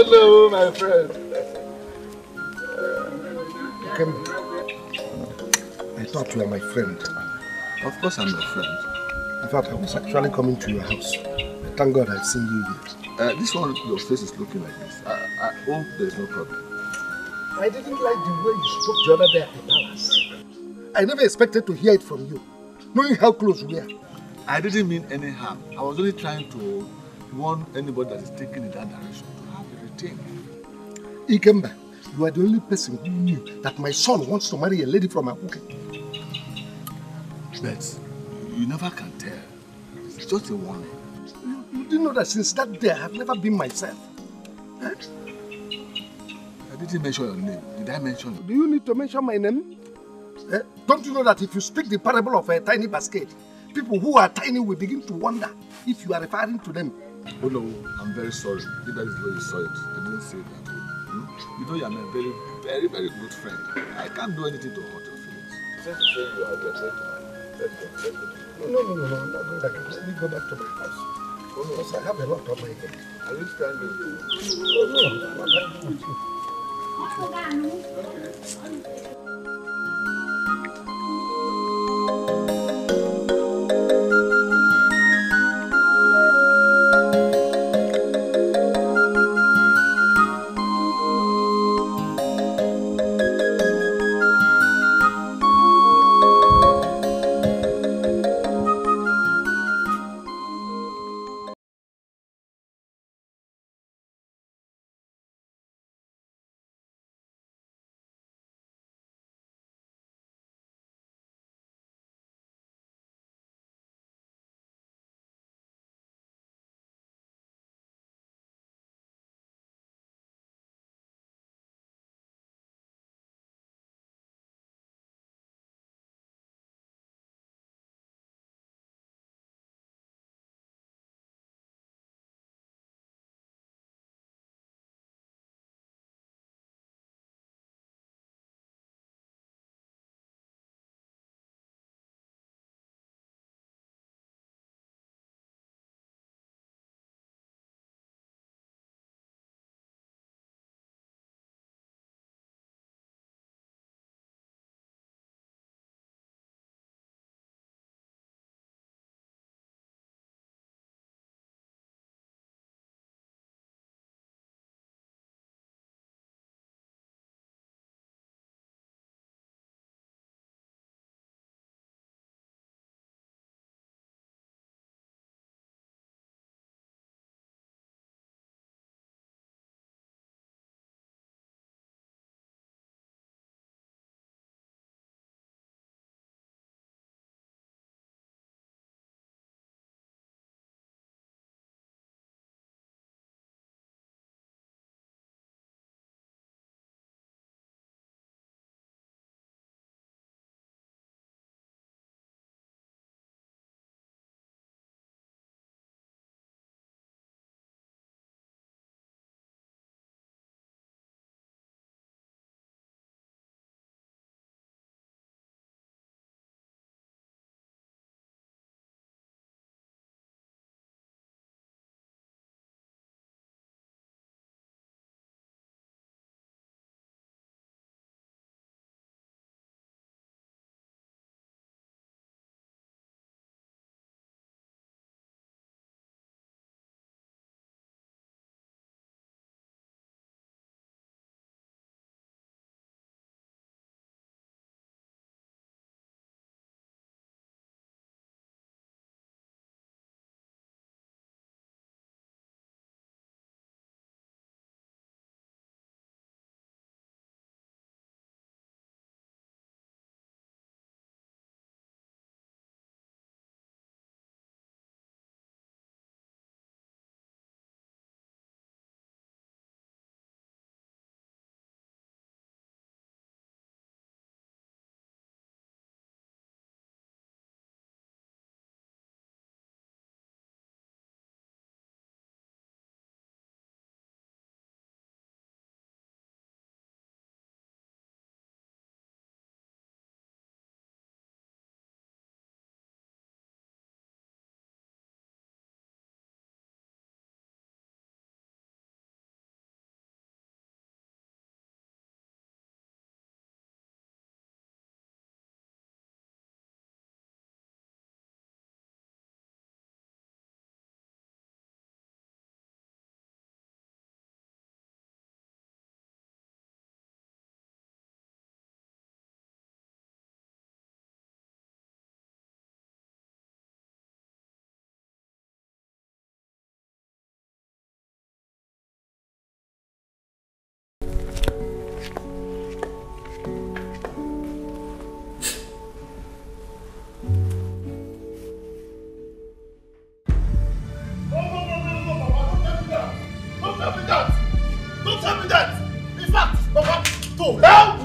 Hello, my friend. I thought you were my friend. Of course I'm your friend. In fact, I was actually coming to your house. Thank God I've seen you here. This one, your face is looking like this. I hope there's no problem. I didn't like the way you spoke the other day at the palace. I never expected to hear it from you, knowing how close we are. I didn't mean any harm. I was only trying to warn anybody that is taking in that direction to have a rethink. Ikemba, you are the only person who knew that my son wants to marry a lady from Abuke. But you never can tell. It's just a warning. You didn't know that since that day I have never been myself. Huh? I didn't mention your name. Did I mention it? Do you need to mention my name? Don't you know that if you speak the parable of a tiny basket, people who are tiny will begin to wonder if you are referring to them? Oh no, I'm very sorry. If that is the way you saw it, I didn't say that. You know you are my very, very, very good friend. I can't do anything to hurt your feelings. Since you say you are going to let's go. No, I'm not going back. Let me go back to my house. Oh no, because I have a lot on my head. Are you standing? No, I'm not going with you.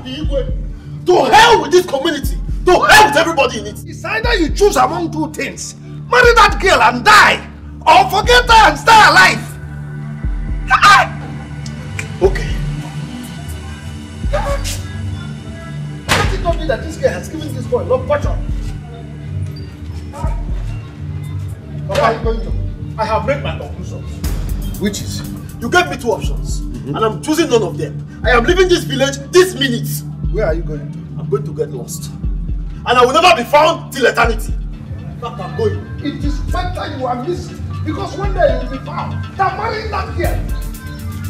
the Igwe. To hell with this community. To hell with everybody in it. It's either you choose among two things. Marry that girl and die. Or forget her and stay alive. Okay. Let it not be that this girl has given this boy no fortune. What are you going to? I have made my conclusions. Which is? You gave me two options. And I'm choosing none of them. I am leaving this village this minute. Where are you going to? I'm going to get lost. And I will never be found till eternity. In fact, I'm going. It is better you are missing. Because one day you will be found. They're marrying that girl.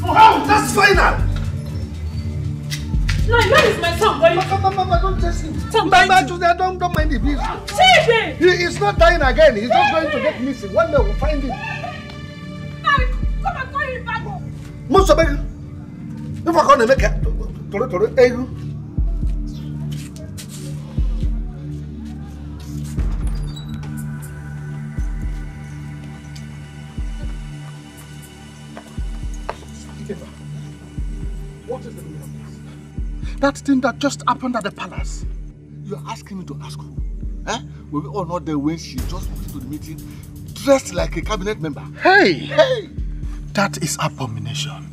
Oh, how? That's final. No, where is my son going? Mama, don't chase him. Don't mind him. He is not dying again. He's just going to get missing. One day we'll find him. Come and call him back. Most of it. If I can't make it, what is the meaning of this? That thing that just happened at the palace. You're asking me to ask who? Eh? Were we all not there when she just walked into the meeting dressed like a cabinet member? Hey! That is abomination.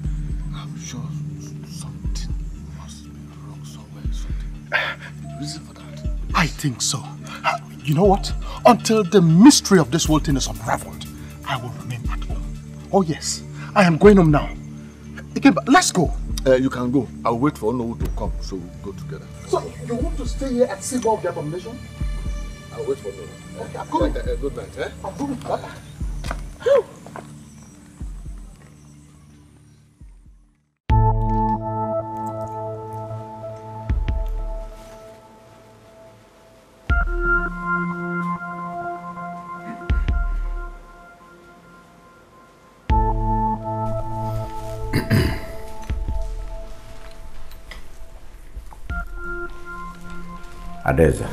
I'm sure something must be wrong somewhere. Something. Reason for that? I think so. You know what? Until the mystery of this whole thing is unraveled, I will remain at home. Oh yes, I am going home now. Again, let's go. You can go. I'll wait for Nollywood to come, so we'll go together. So, you want to stay here and see more of the abomination? I'll wait for Nollywood. Okay, I'm going. Good night, eh? I'm going. Bye-bye. Adeza,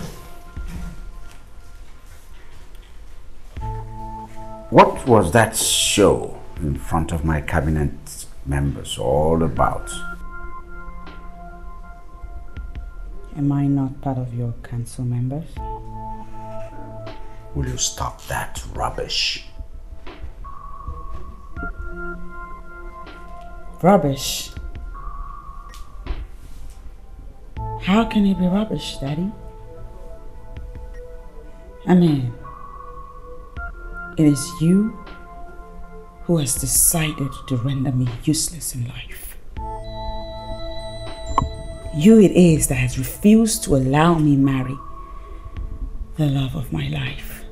what was that show in front of my cabinet members all about? Am I not part of your council members? Will you stop that rubbish? Rubbish? How can it be rubbish, Daddy? I mean, it is you who has decided to render me useless in life. You it is that has refused to allow me marry the love of my life.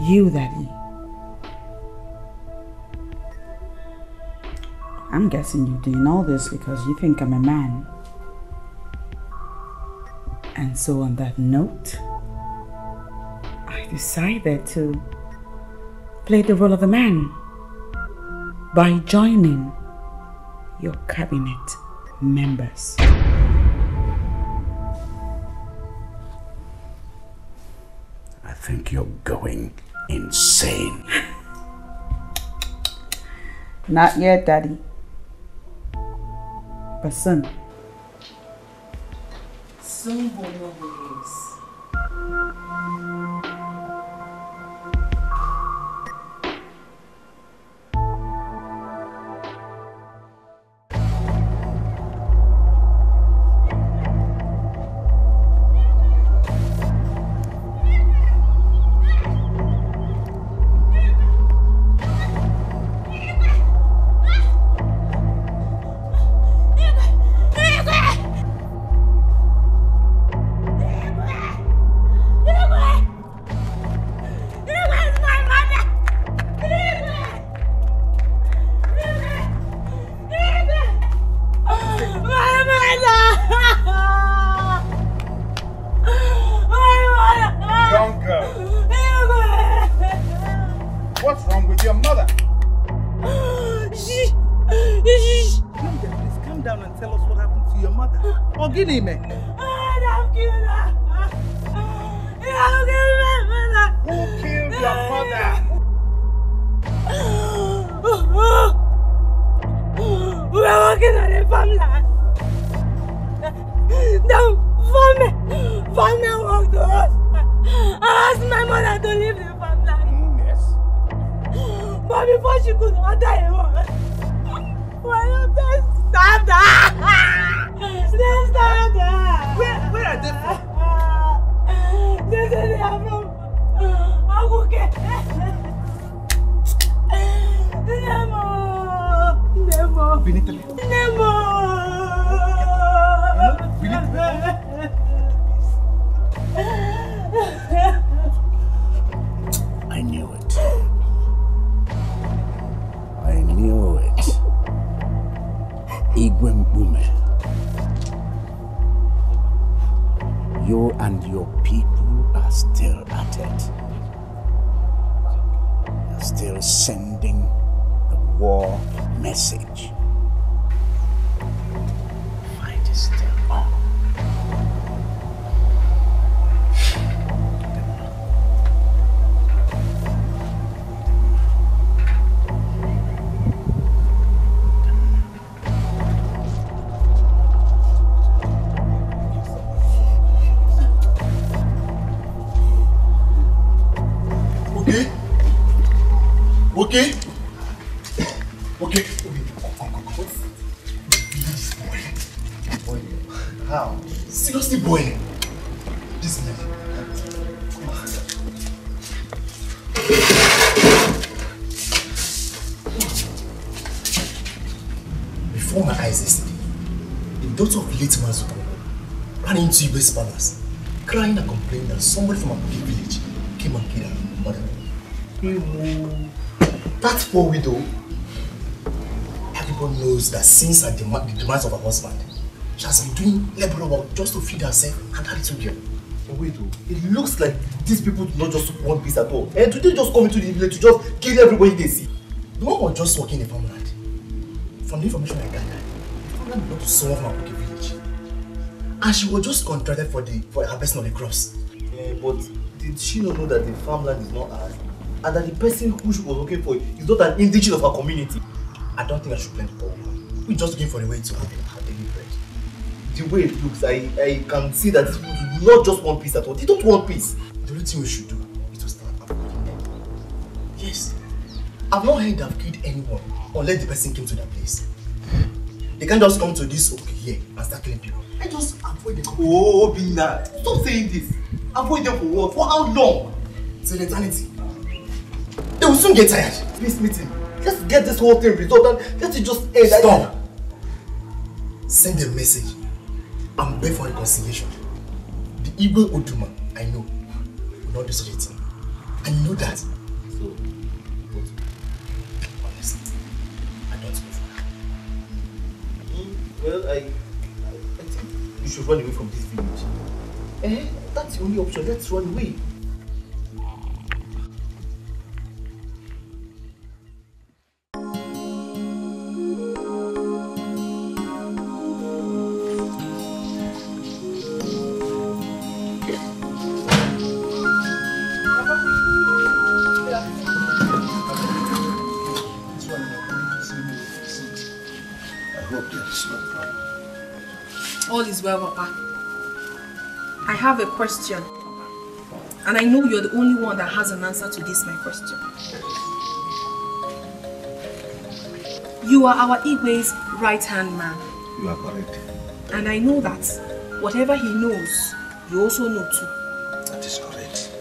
You, Daddy. I'm guessing you're doing all this because you think I'm a man. And so on that note, I decided to play the role of a man by joining your cabinet members. I think you're going insane. Not yet, Daddy. But soon. Soon we'll know who he is. Where farmland. Now, farmland walked to us. I asked my mother to leave the farmland. Yes. But before she could order a horse, one of them stabbed her. They stabbed her. Where are they from? They say they are from Aguke. Nemo. I knew it. I knew it. Igwe Mbume. You and your people are still at it. You're still sending the war message. Fight is still on. Okay? Okay. Boy. How? Seriously, boy. This is before my eyes yesterday, the daughter of late Wazico ran into Igwe's palace, crying and complaining that somebody from a village came and killed her mother. That poor widow, everyone knows that since the demise of her husband, she has been doing labor work just to feed herself and her little girl. But wait, it looks like these people do not just want peace at all. And today just come into the village to just kill everybody they see. The one was just working in the farmland. From the information I gathered, the farmland belonged to someone from a village. And she was just contracted for her harvesting of the crops. Yeah, but did she not know that the farmland is not hers? And that the person who she was working for is not an indigenous of her community? I don't think I should blame the poor woman. We're just looking for a way to have her daily bread. The way it looks, I can see that these people do not just want peace at all. They don't want peace. The only thing we should do is to start avoiding them. Yes. I've not heard they've killed anyone unless the person came to their place. They can't just come to this over here and start killing people. I just avoid them. Oh, Bina, stop saying this. Avoid them for what? For how long? Till eternity. They will soon get tired. Peace meeting. Let's get this whole thing resolved and let it just end. Stop! Send a message and beg for reconciliation. The Igwe Oduma, I know, will not do such a thing. I know that. So, but honestly, I don't know for that. Well, I think you should run away from this village. That's the only option. Let's run away. All is well, Papa. I have a question. And I know you're the only one that has an answer to this, my question. You are our Igwe's right-hand man. You are correct. And I know that whatever he knows, you also know too. That is correct.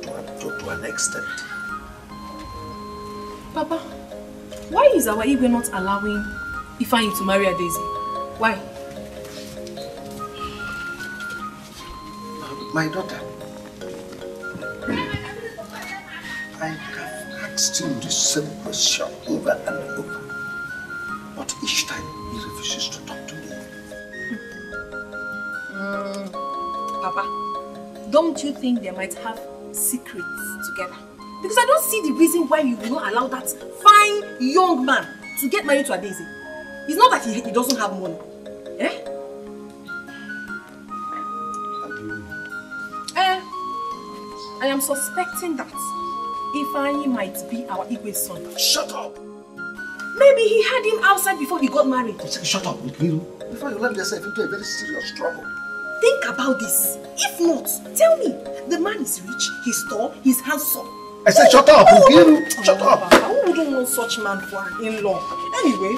But to an extent. Papa, why is our Igwe not allowing Ifeanyi to marry Daisy? Why? My daughter, I have asked him the same question over and over, but each time he refuses to talk to me. Papa, don't you think they might have secrets together? Because I don't see the reason why you will not allow that fine young man to get married to a Daisy. It's not that he doesn't have money. Eh? I am suspecting that Ifeanyi might be our Igwe's son. Shut up! Maybe he had him outside before he got married. Shut up, Little. Before you land yourself into a very serious trouble. Think about this. If not, tell me, the man is rich, he's tall, he's handsome. I said shut up, shut up. Who wouldn't want such man for an in-law? Anyway,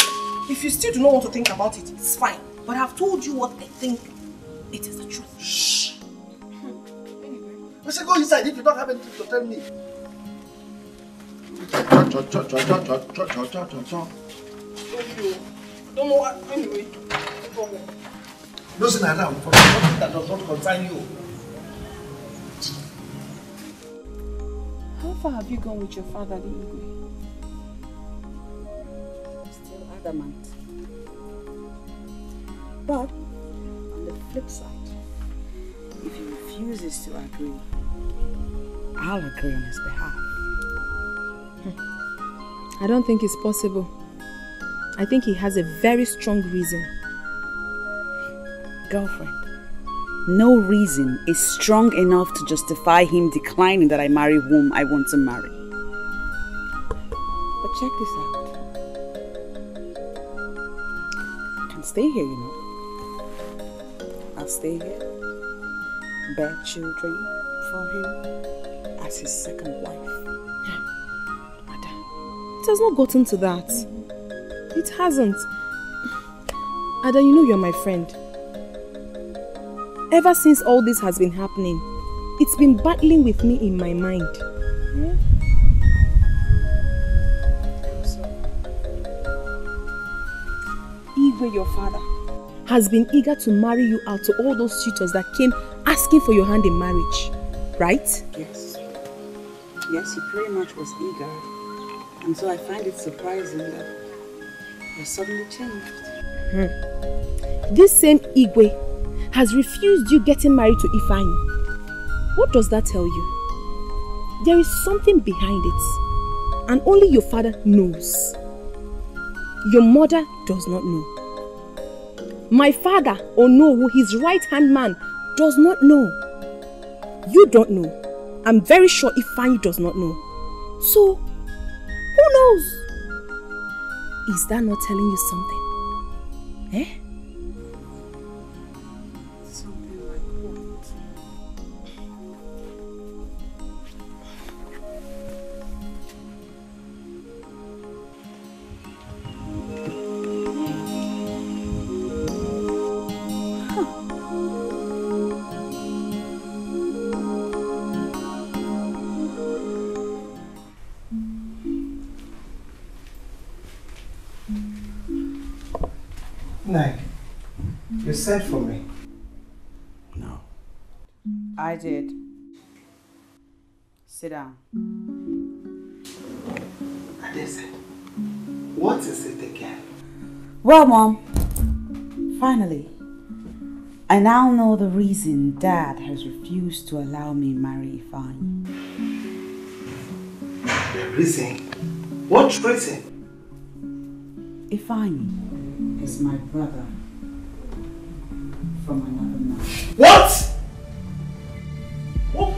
if you still do not want to think about it, it's fine. But I've told you what I think. It is the truth. Shh. I said go inside if you don't have anything to tell me. Don't know what. Anyway. Listen around for something that does not concern you. How far have you gone with your father, the Igwe? Still adamant. But on the flip side, if he refuses to agree, I'll agree on his behalf. I don't think it's possible. I think he has a very strong reason. Girlfriend, no reason is strong enough to justify him declining that I marry whom I want to marry. But check this out. I can stay here, you know. I'll stay here, bear children for him as his second wife. It has not gotten to that. It hasn't. Ada, you know you're my friend. Ever since all this has been happening, it's been battling with me in my mind. Yeah? Igwe, your father, has been eager to marry you out to all those suitors that came asking for your hand in marriage, right? Yes. Yes, he pretty much was eager. And so I find it surprising that he suddenly changed. This same Igwe has refused you getting married to Ifeanyi. What does that tell you? There is something behind it, and only your father knows. Your mother does not know. My father, Onowu, his right-hand man, does not know. You don't know. I'm very sure Ifeanyi does not know. So, who knows? Is that not telling you something? Eh? Something like what? Nike, you sent for me. No. I did. Sit down. Adese, what is it again? Well, Mom, finally, I now know the reason Dad has refused to allow me marry Faani. The reason? What reason? Ifeanyi is my brother from another man. What? What?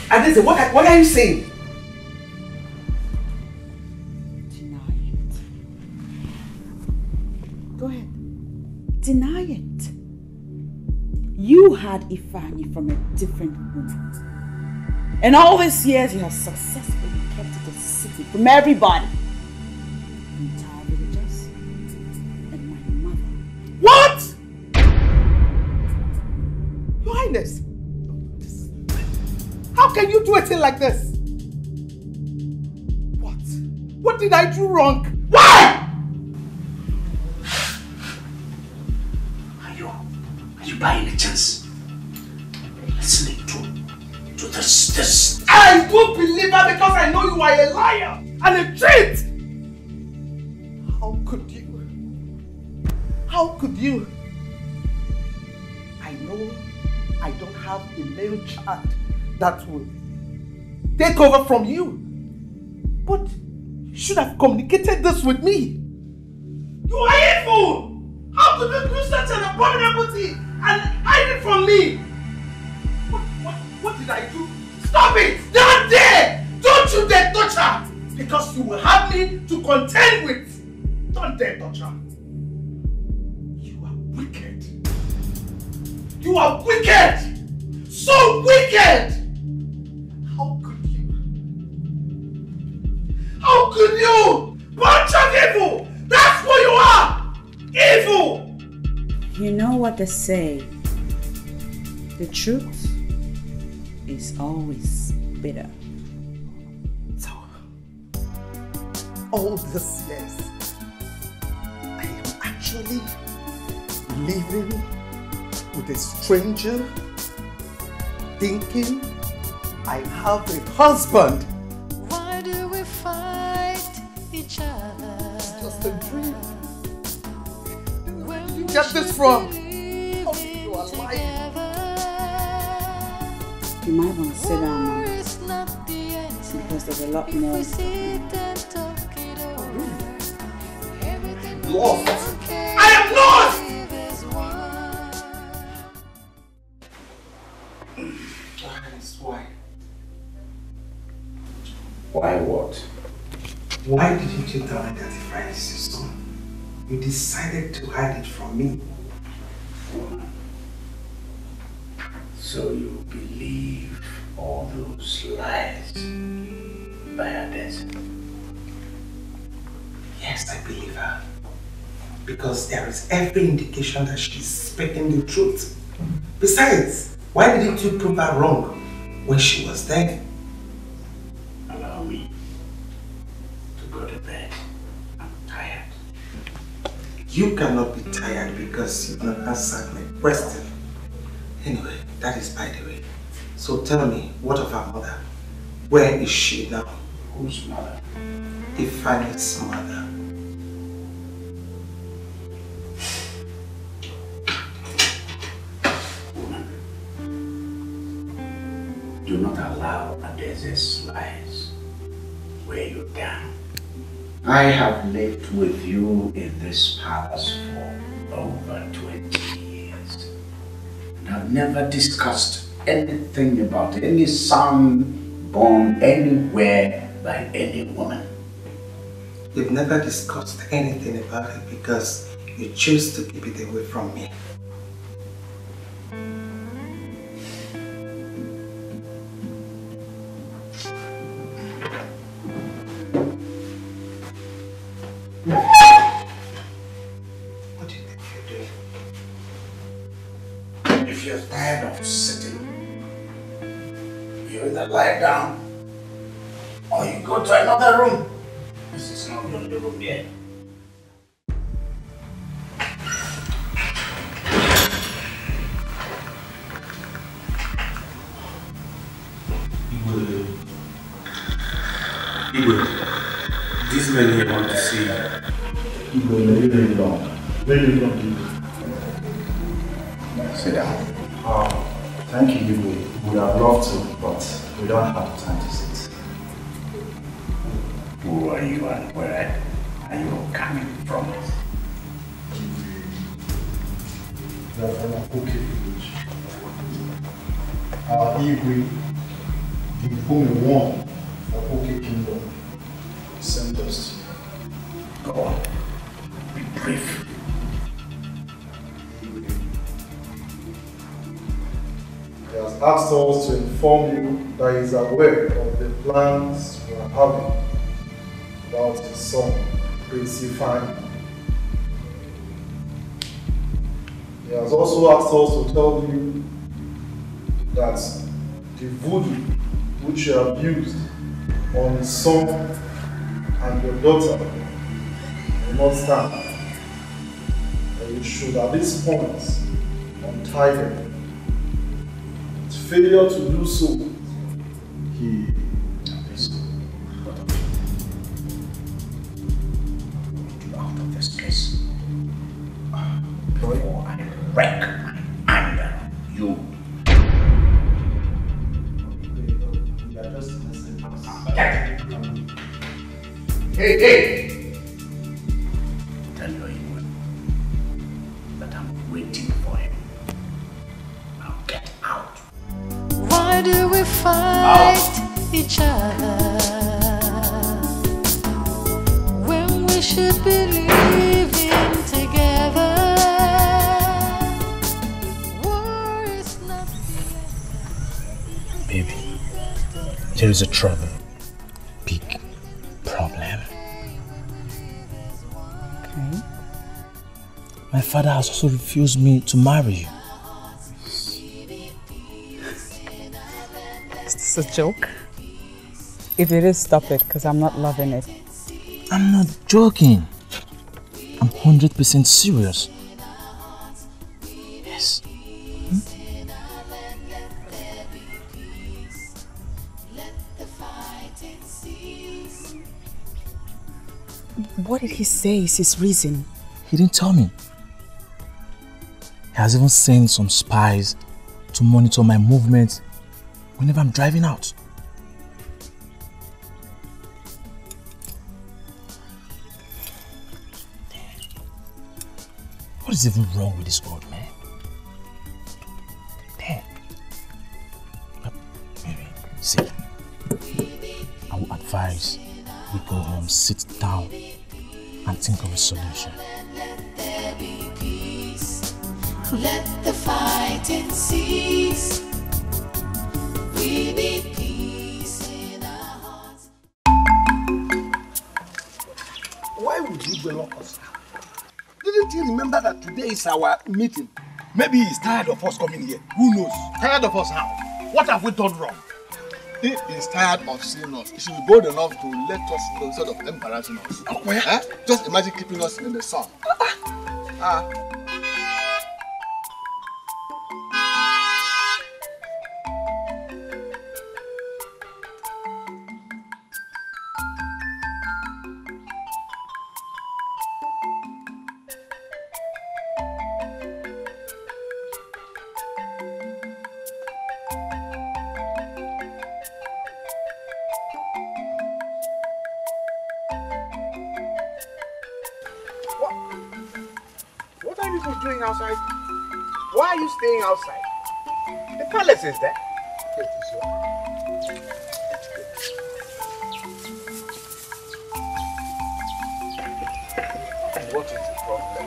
Adese, what are you saying? Deny it. Go ahead. Deny it. You had Ifeanyi from a different woman. And all these years you have successfully kept it a secret from everybody. Entire villagers and my mother. What? Your Highness, how can you do a thing like this? What? What did I do wrong? Why? Are you by any chance listening to this? I don't believe her because I know you are a liar and a cheat! How could you? How could you? I know I don't have a male child that will take over from you. But you should have communicated this with me. You are evil! How could you do such an abominable thing and hide it from me? What did I do? Stop it! Don't dare! Don't you dare touch her! Because you will have me to contend with. Don't dare touch her. You are wicked. You are wicked! So wicked! How could you? How could you? Bunch of evil! That's what you are! Evil! You know what they say. The truth is always bitter. So, all these years, I am actually living with a stranger, thinking I have a husband. Why do we fight each other? It's just a dream. Where did you get this from? How are you alive? You might want to sit down now, because there's a lot more. Lost! I am lost! Why? Why what? Why didn't you tell me that if I is your son, you decided to hide it from me? So you believe all those lies by her death? Yes, I believe her. Because there is every indication that she's speaking the truth. Besides, why didn't you prove her wrong when she was there? Allow me to go to bed. I'm tired. You cannot be tired because you've not answered my question. Anyway, that is by the way. So tell me, what of her mother? Where is she now? Whose mother? Ifani's mother. Do not allow Adeze's lies weigh you down. I have lived with you in this palace for over 20 years. And I've never discussed anything about any son born anywhere by any woman. You've never discussed anything about it because you choose to keep it away from me. What do you think you're doing? If you're tired of sitting, you either lie down or you go to another room. This is not the only room here. Igwe, these men here want to see you. Igwe, very long. Very long. Sit down. Thank you, Igwe. We would have loved to, but we don't have time to sit. Who are you and where are you coming from? We are from Okoli village. Our Igwe, the only one for Okoli Kingdom, sent us to you. Go on. Be brief. He has asked us to inform you that he is aware of the plans we are having about his son, Prince Faani. He has also asked us to tell you that the voodoo which you have used on his son and your daughter will not stand. And you should at this point untie them. With failure to do so, he Out of this place. Before I wreck my anger on you. we are just listening. Hey, hey! Tell your Igwe that I'm waiting for him. Now get out. Why do we fight each other when we should believe There is a trouble. Big problem. Okay. My father has also refused me to marry you. Is this a joke? If it is, stop it, because I'm not loving it. I'm not joking. I'm 100% serious. Yes. What did he say is his reason? He didn't tell me. He has even sent some spies to monitor my movements whenever I'm driving out. What is even wrong with this old man? Damn. Maybe, see, I will advise we go home, sit down, and think of a solution. Let the fighting cease. We need peace in our hearts. Why would you block us out? Didn't you remember that today is our meeting? Maybe he's tired of us coming here. Who knows? Tired of us how? What have we done wrong? He is tired of seeing us. He should be bold enough to let us know instead of embarrassing us. Eh? Just imagine keeping us in the sun. What are you people doing outside? Why are you staying outside? The palace is there. What is the problem?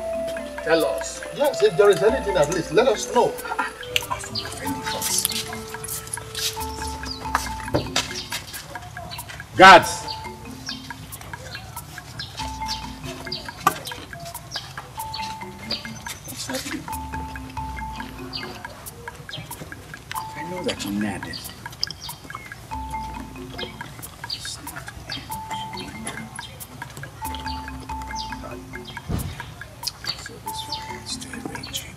Tell us. Yes, if there is anything at least, let us know. Guards! I know that you're mad. So this fire is still raging.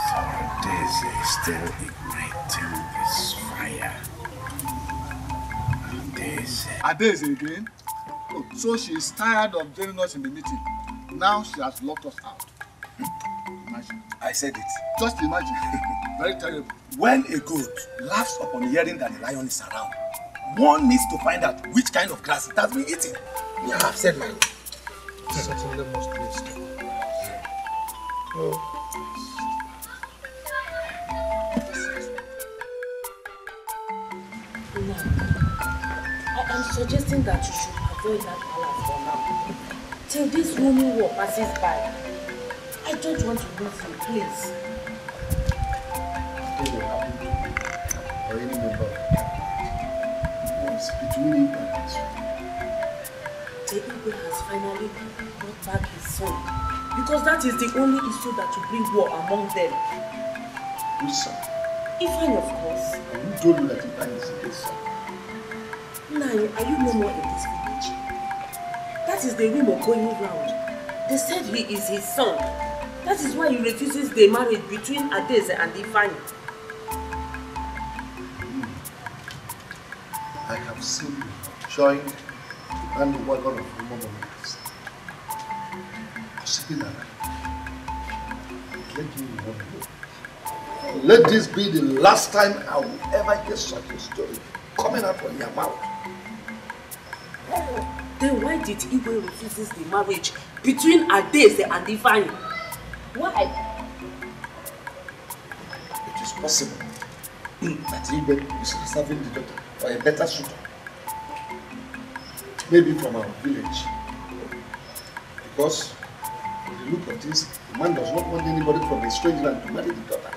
So this is still igniting this fire. Adeze again? Oh, so she is tired of joining us in the meeting. Now she has locked us out. Imagine. I said it. Just imagine. Very terrible. When a goat laughs upon hearing that a lion is around, one needs to find out which kind of grass it has been eating. Yeah, I've said mine. Certainly must be a step. Oh. I'm suggesting that you should avoid that palace for now. Till this Roman war passes by. I don't want to lose you, please. What will happen to you or any member? What's between you and his family? The Egbo has finally brought back his son. Because that is the only issue that will bring war among them. Which son? Ifeanyi, of course. And who told you that Ifeanyi is his son? Nai, are you no more in this village? That is the rumor going round. They said he is his son. That is why he refuses the marriage between Adeze and Ifeanyi. I have seen you join and the wagon of rumor movies. Possibly not. Let me know. Let this be the last time I will ever hear such a story coming out from your mouth. Then why did Igwe refuse the marriage between Adeze and Ifeanyi? Why? It is possible that Igwe is reserving the daughter for a better suitor. Maybe from our village. Because, if you look at this, the man does not want anybody from a strange land to marry the daughter.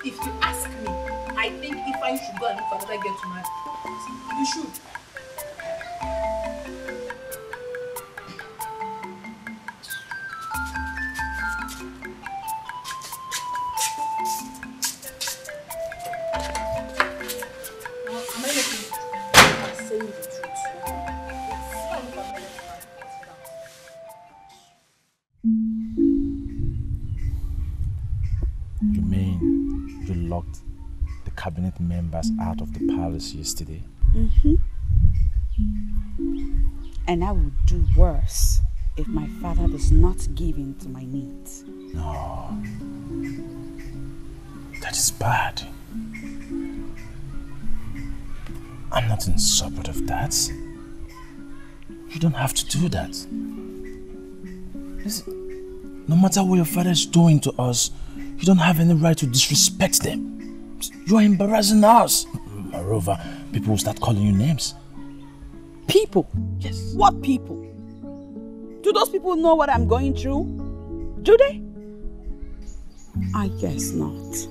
If you ask me, I think if I should go and look for another girl to marry, you should. Am I saying the truth? You mean you locked the cabinet members out of the palace yesterday? Mm-hmm. And I will do worse if my father does not give in to my needs. No. That is bad. I'm not in support of that. You don't have to do that. Listen, no matter what your father is doing to us, you don't have any right to disrespect them. You are embarrassing us. Moreover, people will start calling you names. People? Yes. What people? Do those people know what I'm going through? Do they? I guess not.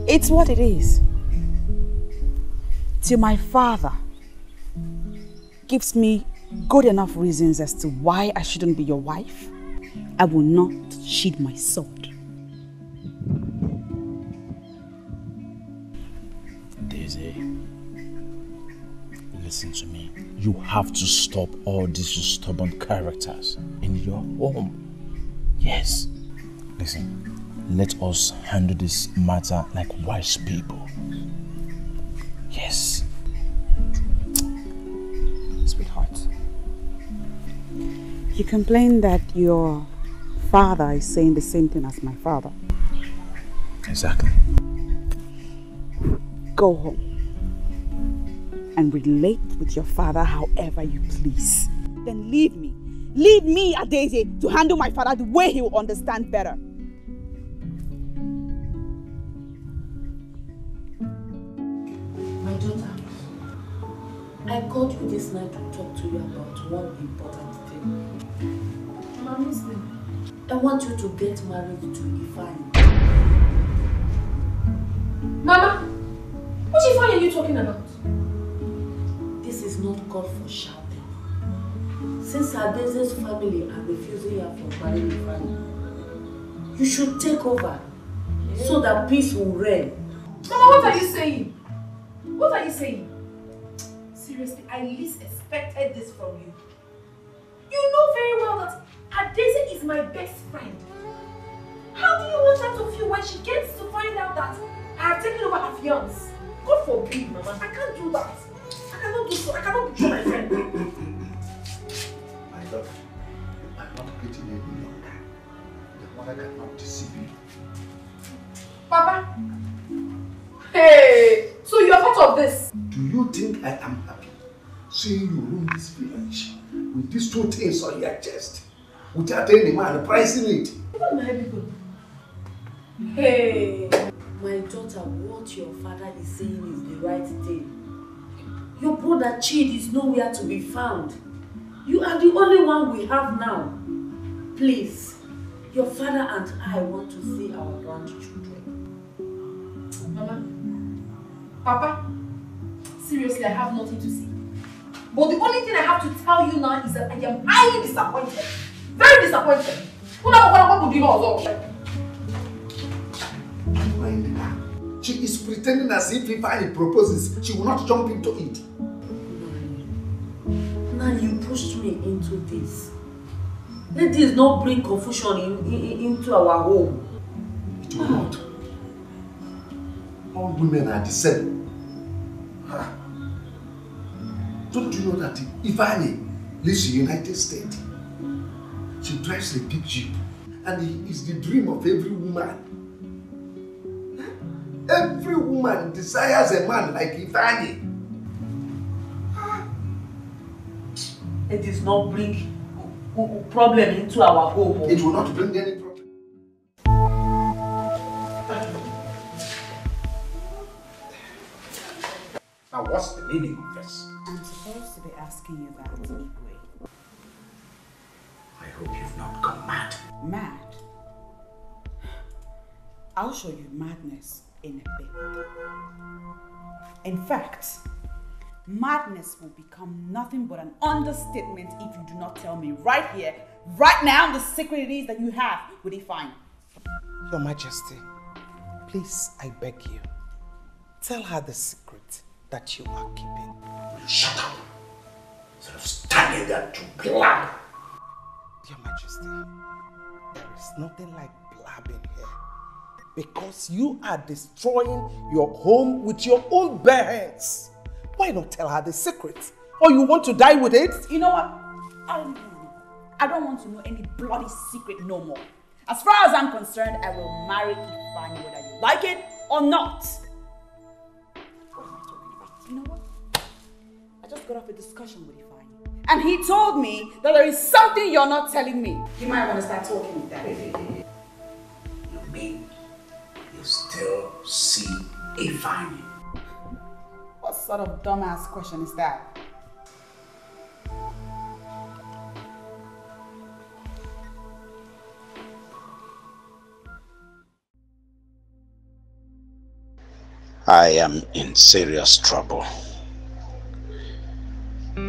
It's what it is. Till my father gives me good enough reasons as to why I shouldn't be your wife, I will not sheathe my sword. Daisy, listen to me. You have to stop all these stubborn characters in your home. Yes. Listen, let us handle this matter like wise people. Yes. Sweetheart, you complain that your father is saying the same thing as my father. Exactly. Go home and relate with your father however you please. Then leave me. Leave me, Adeze, to handle my father the way he will understand better. My daughter, I called you this night to talk to you about one important thing. Mama, listen. I want you to get married to Ifeanyi. Mama, what Ifeanyi are you talking about? This is not called for shouting. Since Adeze's family are refusing her from marrying Ifeanyi, you should take over so that peace will reign. Mama, what are you saying? What are you saying? Seriously, I least expected this from you. You know very well that Adeze is my best friend. How do you want her to feel when she gets to find out that I have taken over her fiance? God forbid, Mama. I can't do that. I cannot do so. I cannot betray my friend. My daughter, you are not getting any younger. The mother cannot deceive you. Papa. Hey, so you are part of this? Do you think I am happy seeing you ruin this village with these two things on your chest without any man pricing it? What am I doing? Hey. My daughter, what your father is saying is the right thing. Your brother Chid is nowhere to be found. You are the only one we have now. Please, your father and I want to see our grandchildren. Mama, Papa, seriously, I have nothing to say. But the only thing I have to tell you now is that I am highly disappointed. Very disappointed. She is pretending as if Ifeanyi proposes, she will not jump into it. Now you pushed me into this. Let this not bring confusion into our home. It will not. All women are the same. Don't you know that Ifeanyi lives in the United States? She drives a big jeep and he is the dream of every woman. Every woman desires a man like Ifeanyi. It does not bring problem into our home. It will not bring any problem. Now what's the meaning of this? I'm supposed to be asking you that, Igwe. I hope you've not gone mad. Mad? I'll show you madness in a bit. In fact, madness will become nothing but an understatement if you do not tell me right here, right now, the secret it is that you have with Ifeanyi. Your Majesty, please, I beg you, tell her the secret that you are keeping. Shut up! Instead of standing there to blab. Your Majesty, there is nothing like blabbing here. Because you are destroying your home with your own bare hands. Why not tell her the secret? Or you want to die with it? You know what? I don't want to know any bloody secret no more. As far as I'm concerned, I will marry Ifeanyi whether you like it or not. What am I talking about? You know what? I just got off a discussion with Ifeanyi. And he told me that there is something you're not telling me. You might want to start talking with that. You mean you still see Ifeanyi? What sort of dumbass question is that? I am in serious trouble.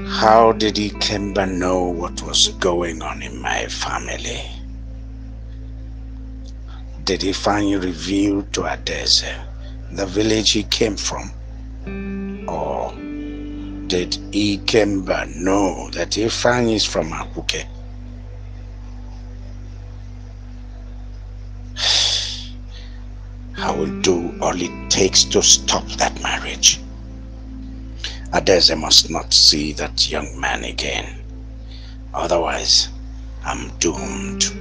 How did Ikemba know what was going on in my family? Did Ifeanyi reveal to Adeze the village he came from? Or did Ikemba know that Ifeanyi is from Ahuke? I will do all it takes to stop that marriage. Adeze must not see that young man again. Otherwise, I'm doomed.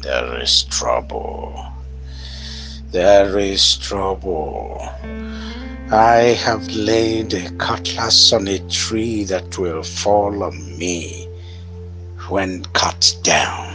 There is trouble. There is trouble. I have laid a cutlass on a tree that will fall on me when cut down.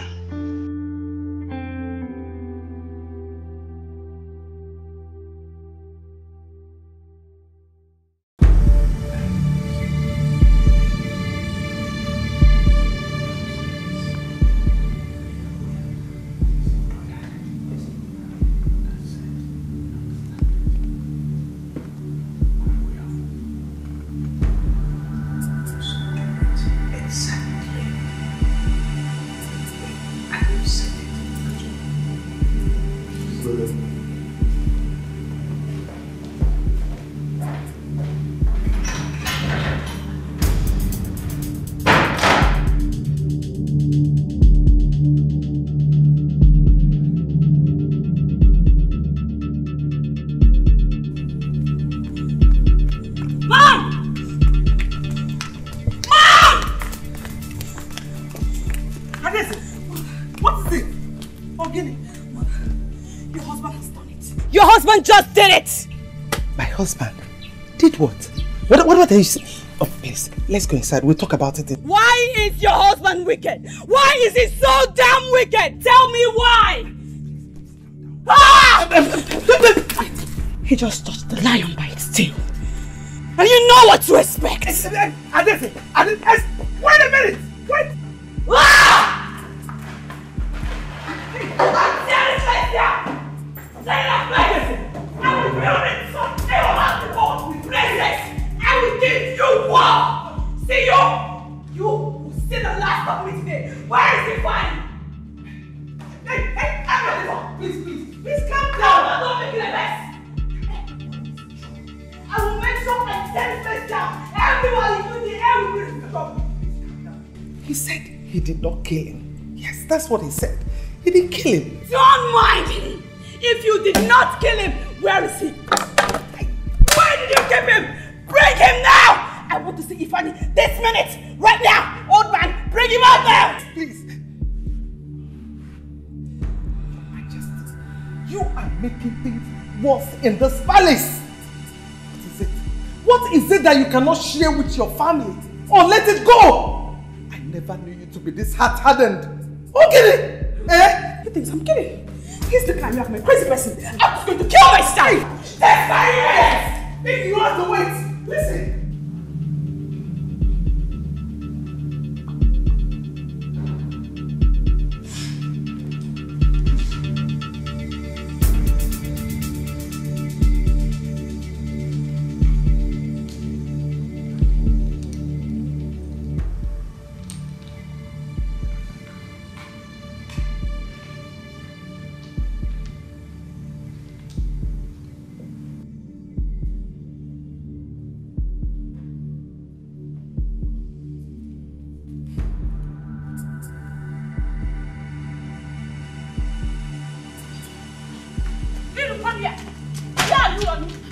Just did it! My husband did what? What are you saying? Oh, please, let's go inside. We'll talk about it. Why is your husband wicked? Why is he so damn wicked? Tell me why! He just touched the lion by its tail. And you know what to expect! Wait a minute! Wait! I will give you war! See you will see the last of me today. Where is he fine? Hey, please calm down. I'm not making a mess. I will make sure I set this down. Everyone in the air will be trouble. He said he did not kill him. Yes, that's what he said. He didn't kill him. Don't mind him. If you did not kill him, where is he? Where did you keep him? Bring him now! I want to see Ifeanyi this minute! Right now! Old man, bring him out there! Please. Majesty, you are making things worse in this palace. What is it? What is it that you cannot share with your family? Or let it go? I never knew you to be this hard-hardened. Okay? Eh? He thinks I'm kidding. He's the kind of a crazy person. I'm just going to kill myself! That's my ears! If you have to wait, listen.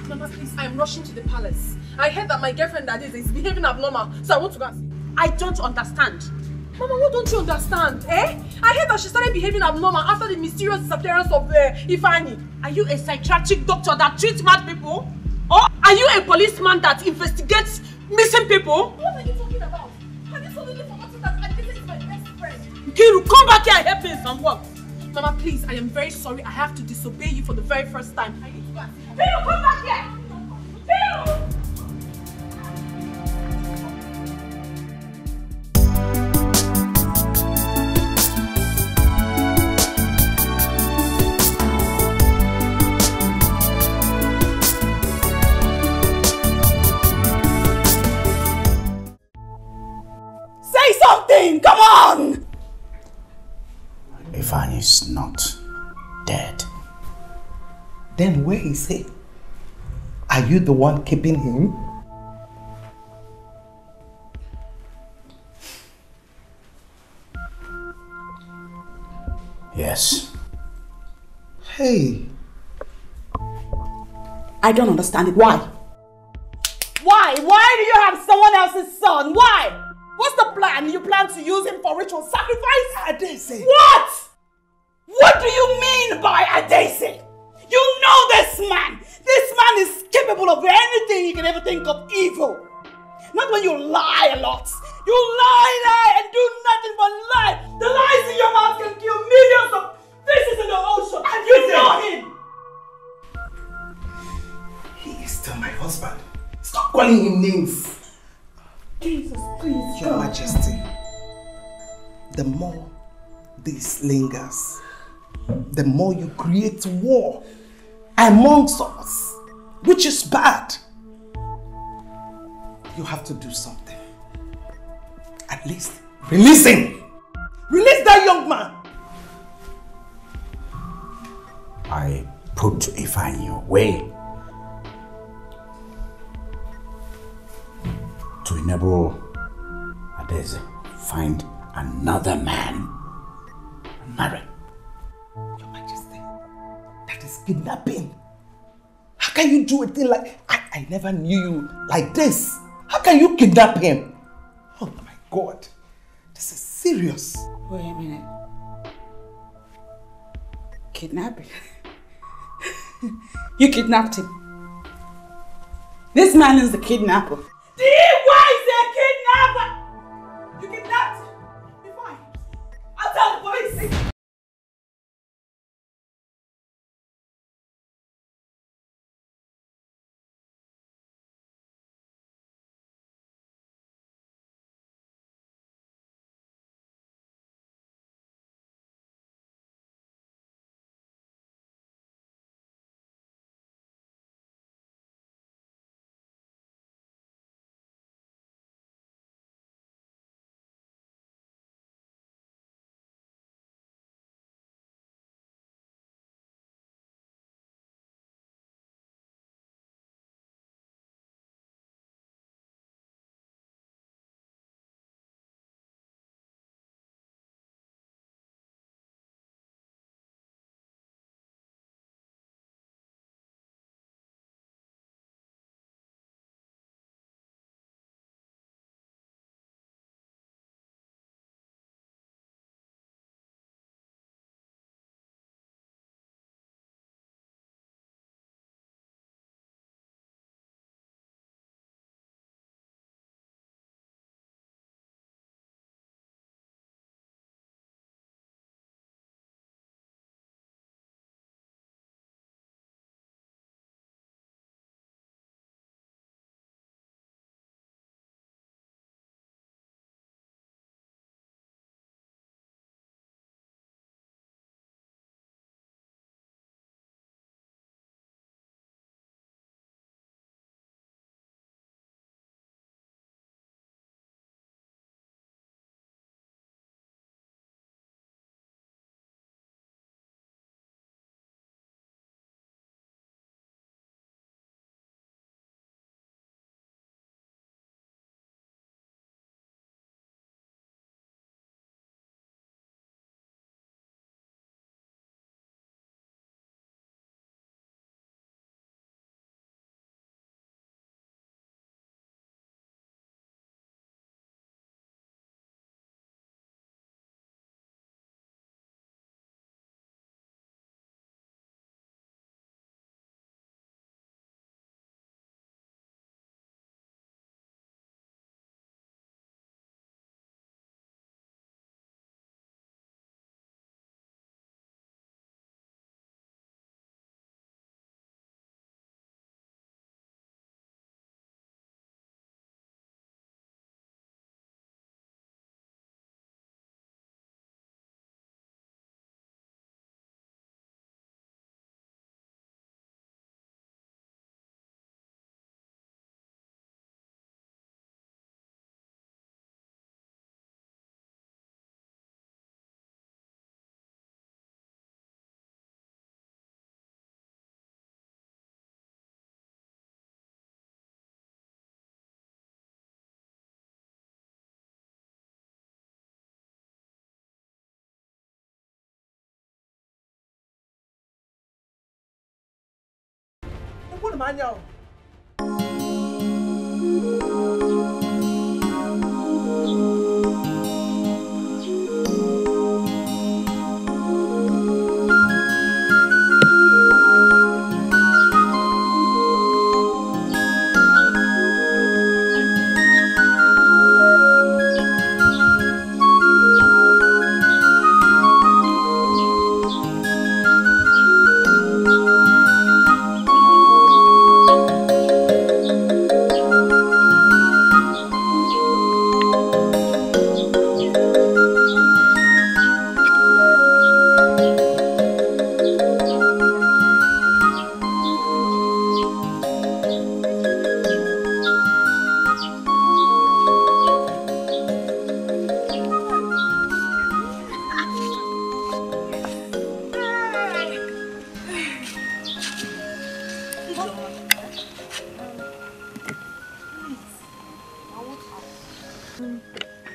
Mama, please, I am rushing to the palace. I heard that my girlfriend that is behaving abnormal, so I want to go and see. I don't understand. Mama, what don't you understand, eh? I heard that she started behaving abnormal after the mysterious disappearance of Ifeanyi. Are you a psychiatric doctor that treats mad people? Or are you a policeman that investigates missing people? What are you talking about? Have you suddenly forgotten that Adese is my best friend? Kiru, come back here and help me in some work. Mama, please, I am very sorry. I have to disobey you for the very first time. I need to go and see her. Kiru, come back here! Kiru! Come on! Ifeanyi is not dead. Then where is he? Are you the one keeping him? Yes. Hey. I don't understand it. Why? Why? Why do you have someone else's son? Why? What's the plan? You plan to use him for ritual sacrifice? Adese. What? What do you mean by Adese? You know this man. This man is capable of anything you can ever think of evil. Not when you lie a lot. You lie and do nothing but lie. The lies in your mouth can kill millions of fishes in the ocean. And you know him. He is still my husband. Stop calling him names. Jesus, please. Your Majesty, the more this lingers, the more you create war amongst us, which is bad. You have to do something. At least release him. Release that young man. I put Ifeanyi away to enable Adese find another man and marry. Your Majesty, that is kidnapping. How can you do a thing like... I never knew you like this. How can you kidnap him? Oh my God, this is serious. Wait a minute. Kidnapping? You kidnapped him. This man is the kidnapper. Why is he a kidnapper? You kidnapped him? Be fine. I'll tell the police.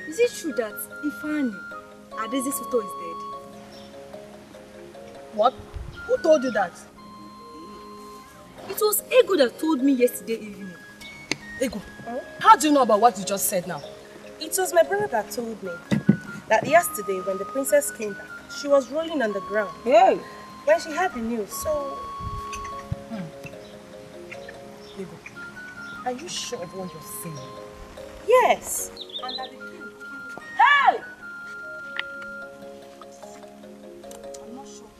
Is it true that Faani, Adeze's photo is dead? What? Who told you that? It was Egbo that told me yesterday evening. Egbo, how do you know about what you just said now? It was my brother that told me that yesterday when the princess came back, she was rolling on the ground. Yeah. When she heard the news, so... Egbo, are you sure of what you're saying? Yes. And that the king killed. Hey! I'm not sure.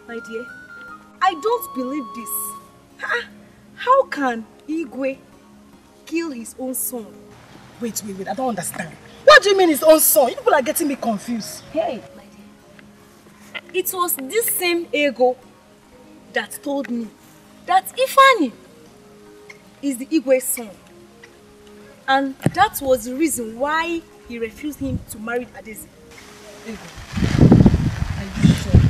My dear, I don't believe this. How can Igwe kill his own son? Wait, I don't understand. What do you mean his own son? You people are getting me confused. Hey, my dear. It was this same Egbo that told me that Faani is the Igwe's son. And that was the reason why he refused him to marry Adeze. Egbo, are you sure?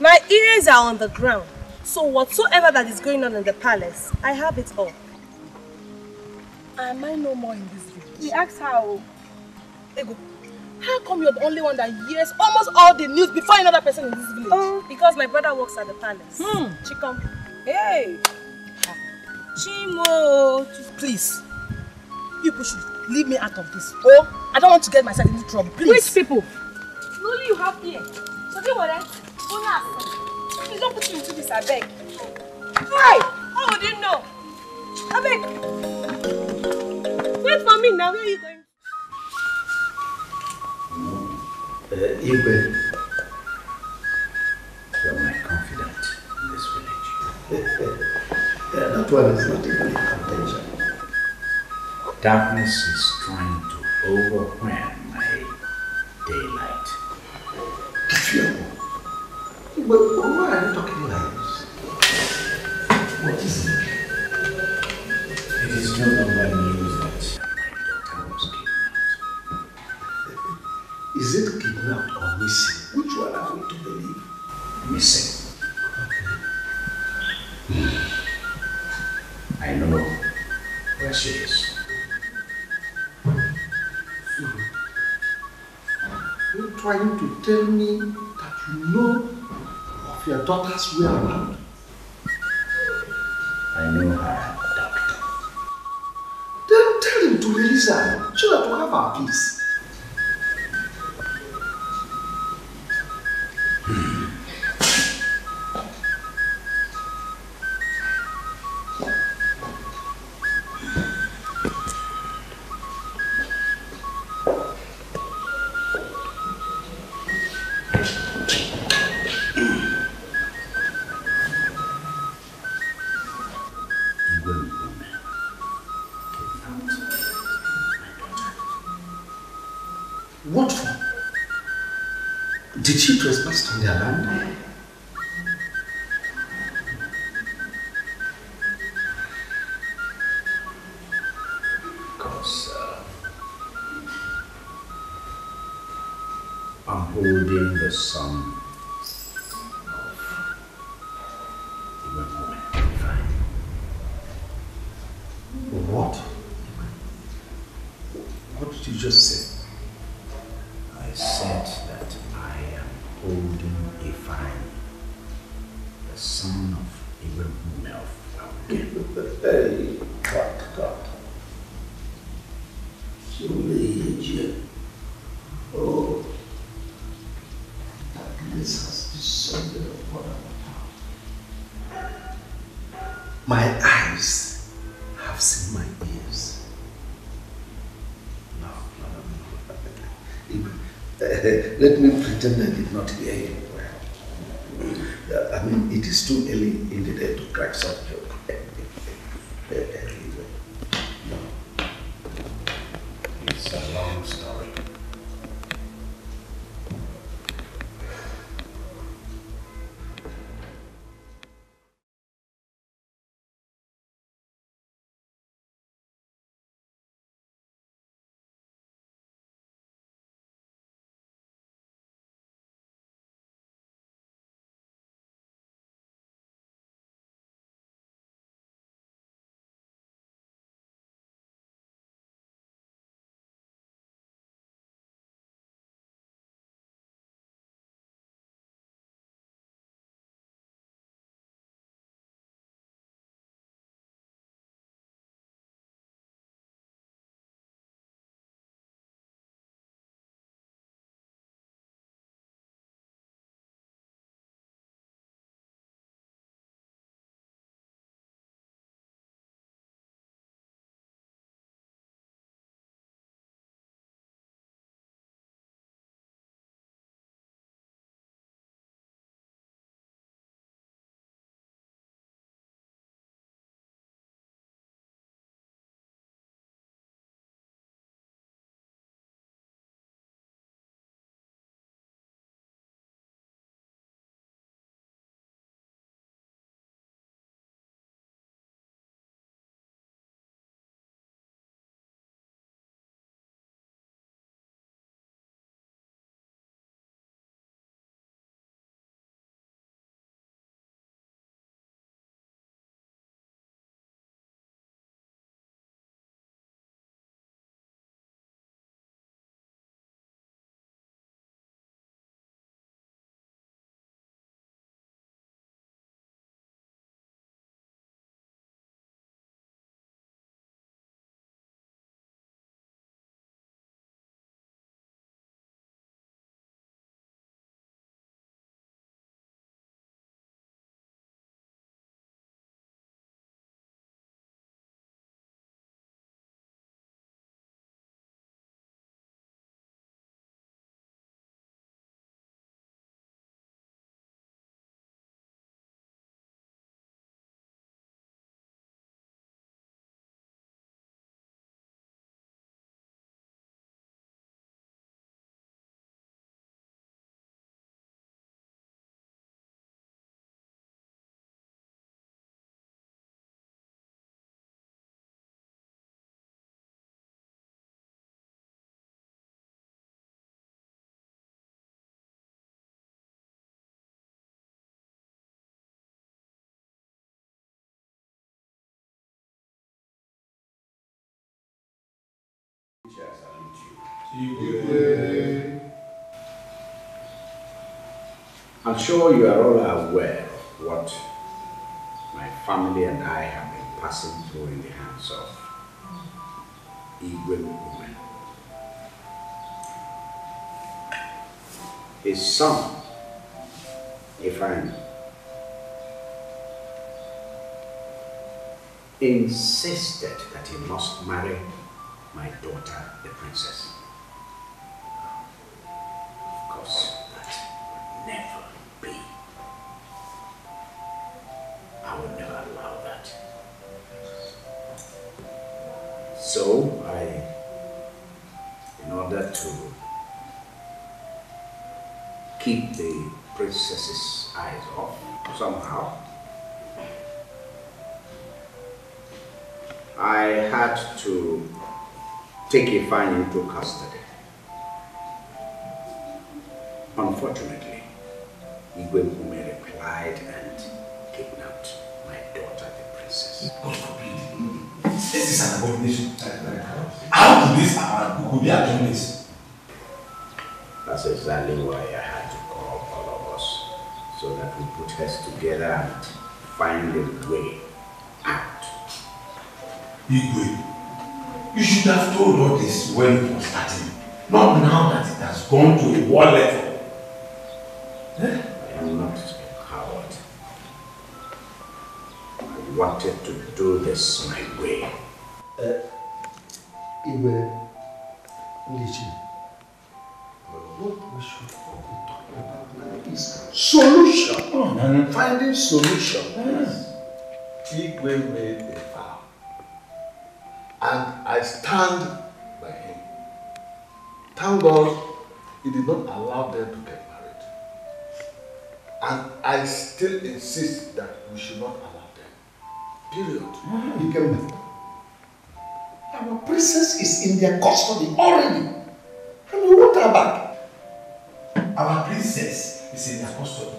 My ears are on the ground. So whatsoever that is going on in the palace, I have it all. Am I no more in this village? We asked how. Egbo, how come you're the only one that hears almost all the news before another person in this village? Oh, because my brother works at the palace. Chikom. Hey! Chimo! Please, people should leave me out of this. Oh, I don't want to get myself into trouble. Please. Which people? Only you have here. So do what? Please don't put me into this, I beg. Hi! How would you know? I beg. Wait for me now. Where are you going? Igwe, you're my confidant in this village. That one is not even a contention. Darkness is trying to overwhelm my daylight. But why are you talking like this? What is it? It is no longer news that my daughter was kidnapped. Is it kidnapped or missing? Which one are we to believe? Missing. Okay. I know where she is. So, you're trying to tell me that you know of your daughter's whereabouts? I know her, doctor. Then tell him to release her so that we have our peace. What for? Did she trespass on their land? Because I'm holding the son of the woman. What? What did you just say? I said that I am holding a fine Hey, God. Oh, darkness has descended upon our town. My eyes have seen my ears. No. Let me pretend I did not hear you well. I mean, it is too early in the day to crack such joke. No. It's a long story. I'm sure you are all aware of what my family and I have been passing through in the hands of Egbo women. His son, Faani, insisted that he must marry my daughter, the princess. Of course, that would never be. I would never allow that. So in order to keep the princess's eyes off somehow, I had to take Faani into custody. Unfortunately, Egbo replied and kidnapped my daughter, the princess. God forbid. This is an abomination. How could this could be doing this? That's exactly why I had to call all of us, so that we put heads together and find a way out. Igwe, you should have told all this when it was starting. Not now that it has gone to a war level. I am not a coward. I wanted to do this my way. Igwe, Ndichi, what we should be talking about now is solution. Finding solution. Yes. Igwe made a vow, and I stand by him. Thank God he did not allow them to get married. And I still insist that we should not allow them. Period. Our princess is in their custody already. And we want her back. Our princess is in their custody.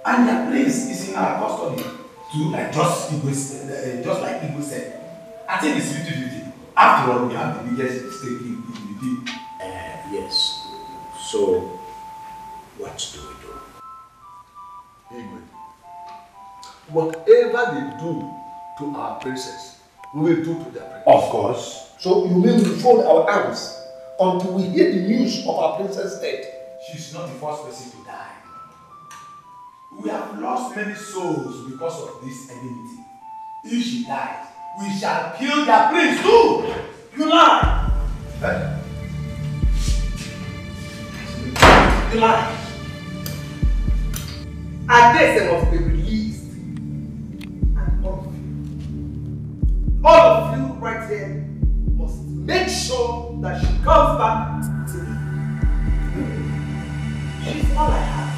And their prince is in our custody. Too, like just like Igwe said. I think it's 50-50. After all, we have the biggest stake in the deal. Yes. So, what do we do? Igwe, whatever they do to our princess, we will do to their princess. Of course. So you mean we fold our arms until we hear the news of our princess' death? She's not the first person to die. We have lost many souls because of this enmity. If she dies, we shall kill their prince too! You lie! You lie. Adese must be released. And all of you right here must make sure that she comes back to me. She's all I have.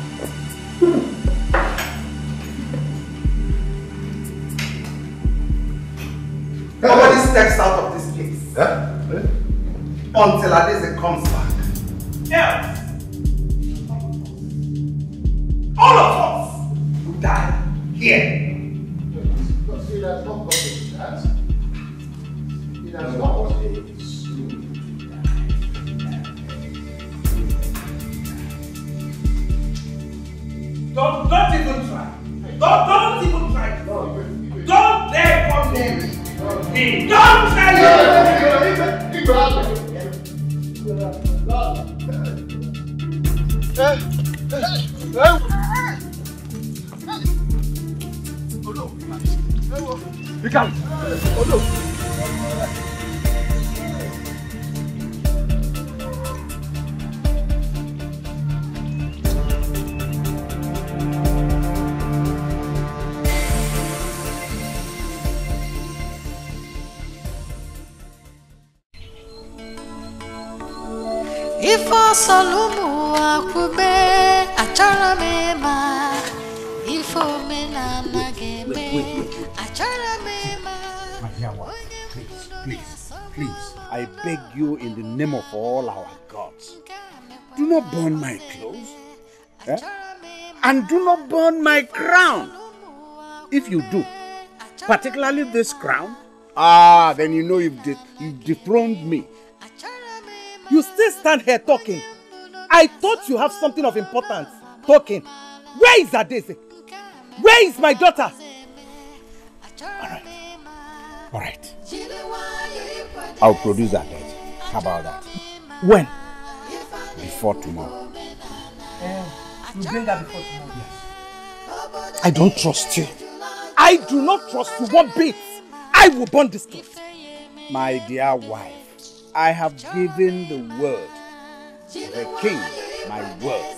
Nobody steps out of this place until Adese comes back. Else, all of us will die here. But see, that's not going to do that. It has not. Don't even try. Don't even try. Don't dare come near me. Don't try You can't. Oh no. Ifo solumu akube achara mema. Ifo mena nageme achara mema. My dear wife, please, I beg you in the name of all our gods, do not burn my clothes, and do not burn my crown. If you do, particularly this crown, then you know you've dethroned me. You still stand here talking. I thought you have something of importance talking. Where is Adese? Where is my daughter? All right. I'll produce that date. How about that? When? Before tomorrow. You bring her before tomorrow? Yes. I don't trust you. I do not trust you one bit. I will burn this clothes. My dear wife, I have given the word. The king, my word.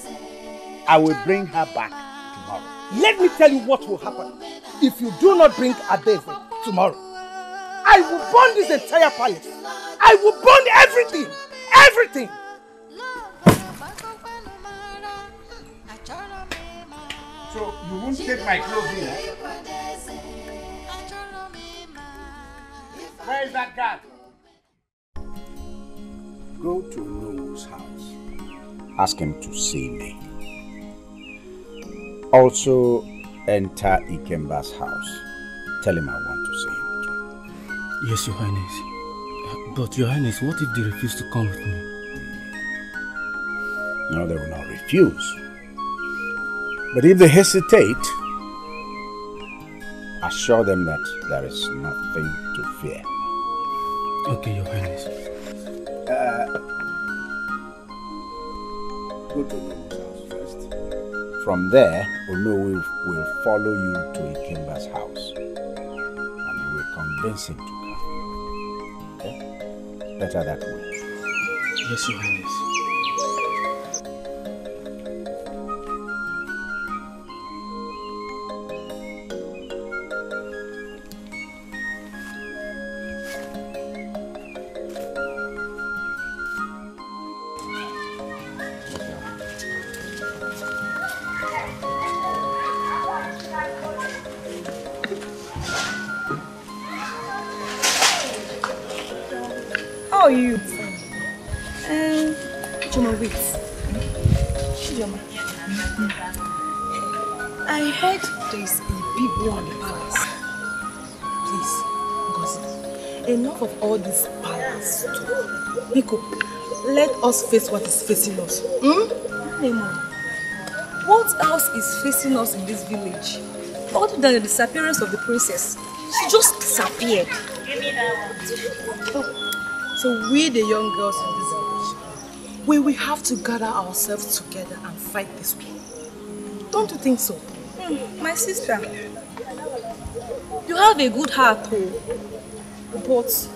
I will bring her back tomorrow. Let me tell you what will happen if you do not bring Adese tomorrow. I will burn this entire palace. I will burn everything. Everything. So you won't take my clothes in, eh? Where is that guard? Go to Noah's house. Ask him to see me. Also, enter Ikemba's house. Tell him I want to see him too. Yes, Your Highness. But Your Highness, what if they refuse to come with me? No, they will not refuse. But if they hesitate, assure them that there is nothing to fear. Okay, Your Highness. Go to Nollywood's house first. From there, Olo will follow you to Ikemba's house. And he will convince him to come. Okay? Better that way. Yes, Your Highness. How are you? Chuma, wait. Chuma. I heard there's a big war in the palace. Please, Ngozi, enough of all this palace talk. Biko, let us face what is facing us. Nemo, what else is facing us in this village? Other than the disappearance of the princess. She just disappeared. So we, the young girls in this village, we will have to gather ourselves together and fight this war. Don't you think so? My sister, you have a good heart, too. But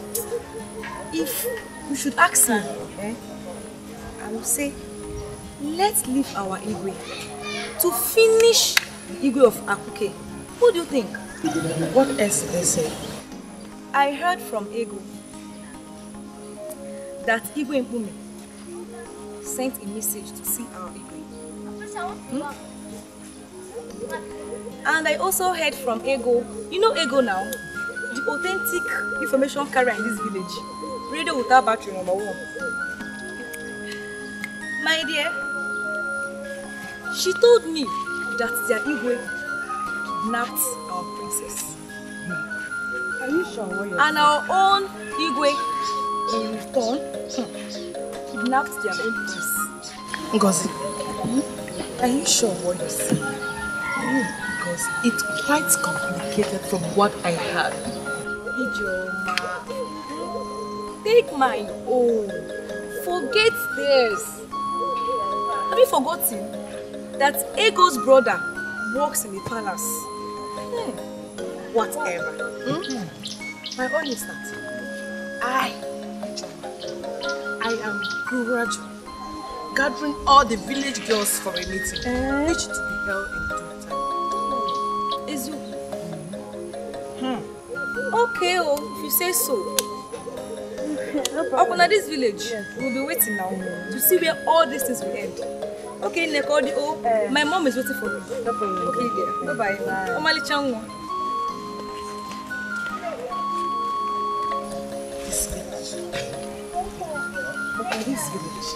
if you should ask me, I will say, let's leave our Igwe to finish the Igwe of Akuke. What do you think? What else did they say? I heard from Egbo that Igwe Mpume sent a message to see our Igwe. And I also heard from Ego. You know Ego now? The authentic information carrier in this village. Radio without battery #1. My dear, she told me that their Igwe kidnapped our princess. Are you sure what you're and our own Igwe, in return, kidnapped their own prince. Ngozi, are you sure what you're saying? Because it's quite complicated from what I heard. Ijoma, take my own. Forget theirs. Have you forgotten that Ego's brother works in the palace? Whatever. My own is that I am gradually gathering all the village girls for a meeting, which to be held in due time. Is you? Okay, if you say so. Open at this village, we'll be waiting now to see where all these things will end. Okay, Nekodi, my mom is waiting for me. Okay, dear. Bye-bye. Omali Changwa. This village.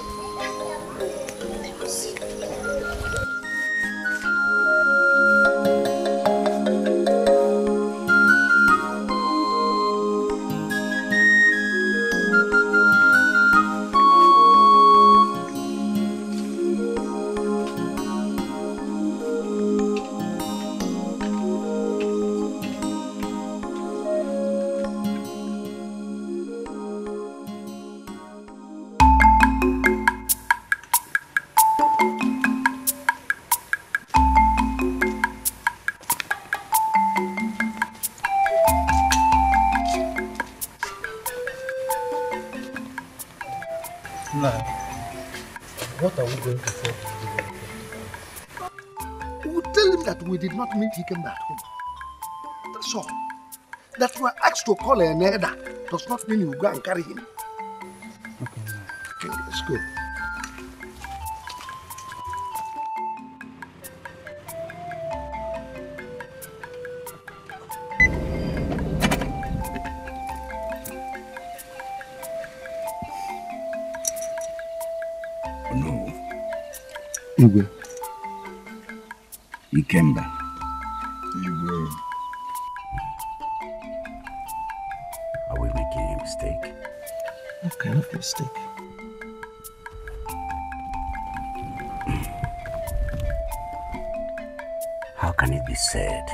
What are we going to say? We will tell him that we did not meet him at home. That's all. That we are asked to call an elder does not mean you go and carry him. Okay, let's go. Igwe. Ikemba. Igwe. Are we making a mistake? What kind of mistake? How can it be said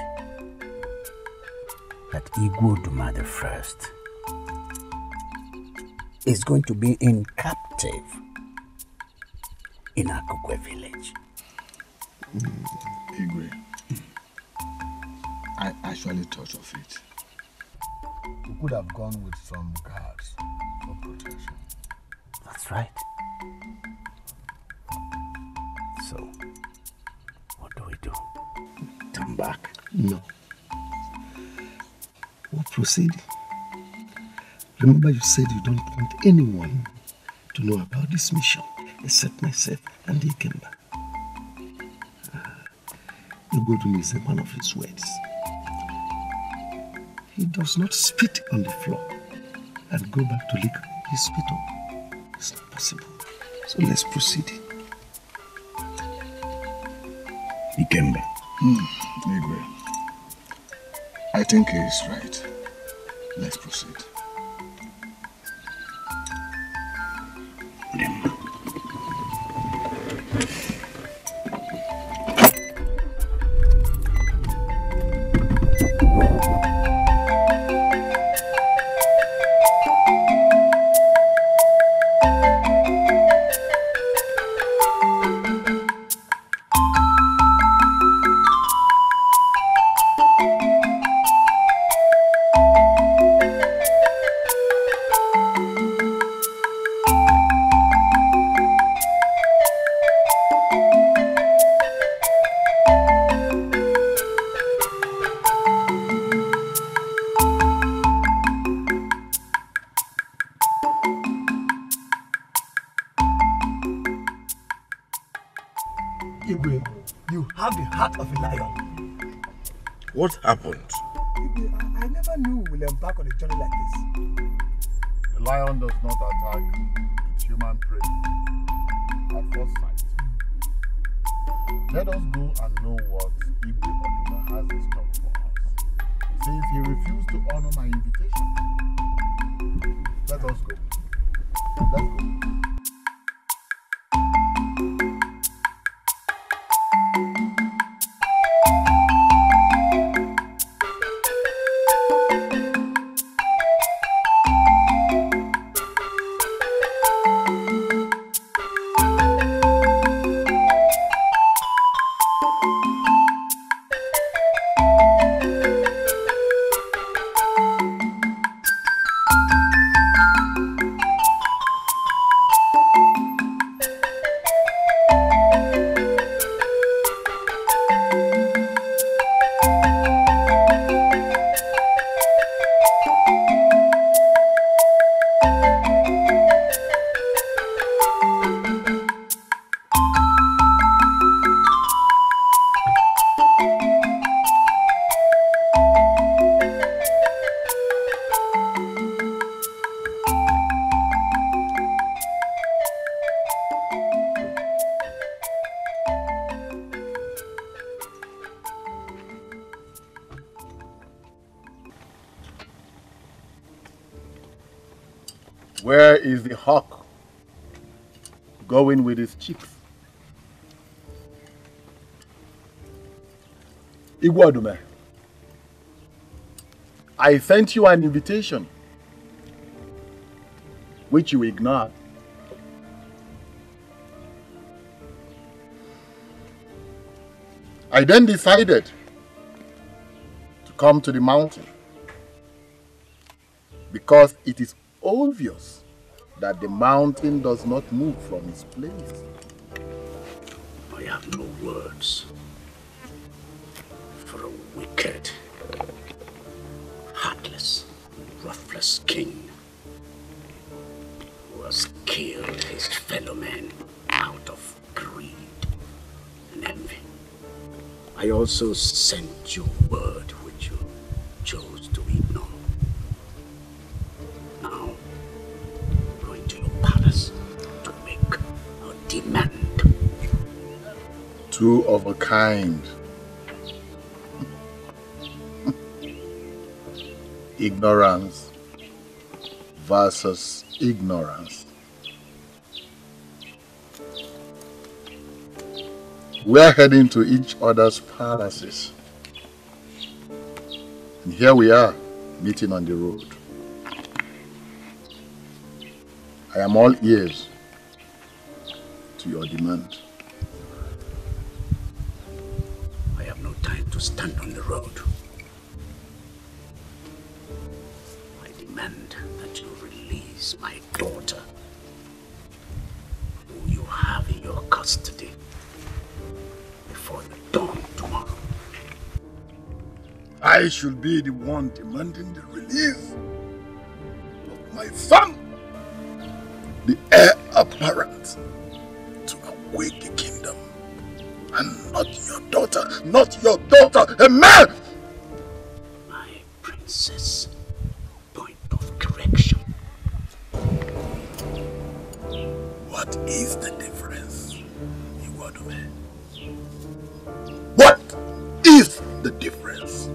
that Igwe Duma the first is going to be in captive in Akukwe village. Igwe, I actually thought of it. We could have gone with some guards for protection. That's right. So, what do we do? Turn back? No. We'll proceed. Remember you said you don't want anyone to know about this mission except myself and the Ikemba. Egbo is a man of his words. He does not spit on the floor and go back to lick his spit on. It's not possible. So let's proceed. Ikemba. Igwe, I think he is right. Let's proceed. What happened? I never knew we'll embark on a journey like this. A lion does not attack its human prey at first sight. Let us go and know what Igwe Oduma has in stock for us. See if he refused to honor my invitation. Let us go. Let's go. Where is the hawk going with his chicks? Igwe Oduma, I sent you an invitation, which you ignored. I then decided to come to the mountain because it is obvious that the mountain does not move from its place. I have no words for a wicked, heartless, ruthless king who has killed his fellow men out of greed and envy. I also sent you word which you chose to ignore. Now, go into your palace to make a demand. Two of a kind. Ignorance versus ignorance. We're heading to each other's palaces. And here we are, meeting on the road. I am all ears to your demand. I have no time to stand on the road. I demand that you release my daughter, who you have in your custody, before the dawn tomorrow. I should be the one demanding the release of my son, the heir apparent to awake the kingdom, and not your daughter, a man! My princess, point of correction. What is the difference, Iwadume? What is the difference?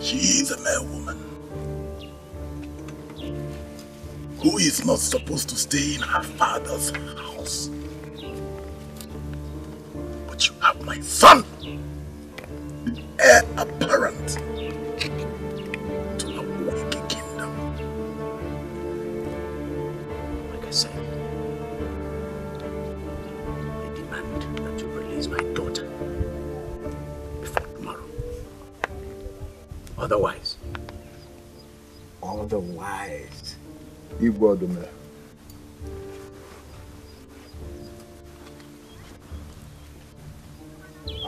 She is a mere woman who is not supposed to stay in her father's house. But you have my son, the heir apparent to a wicked kingdom. Like I said, I demand that you release my daughter before tomorrow. Otherwise, Iwadume,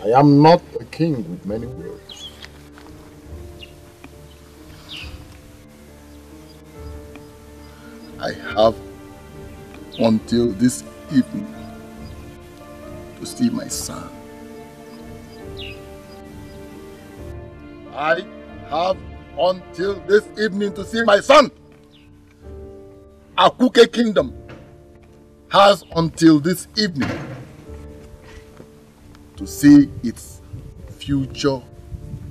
I am not a king with many words. I have until this evening to see my son. I have until this evening to see my son. Akuke Kingdom has until this evening to see its future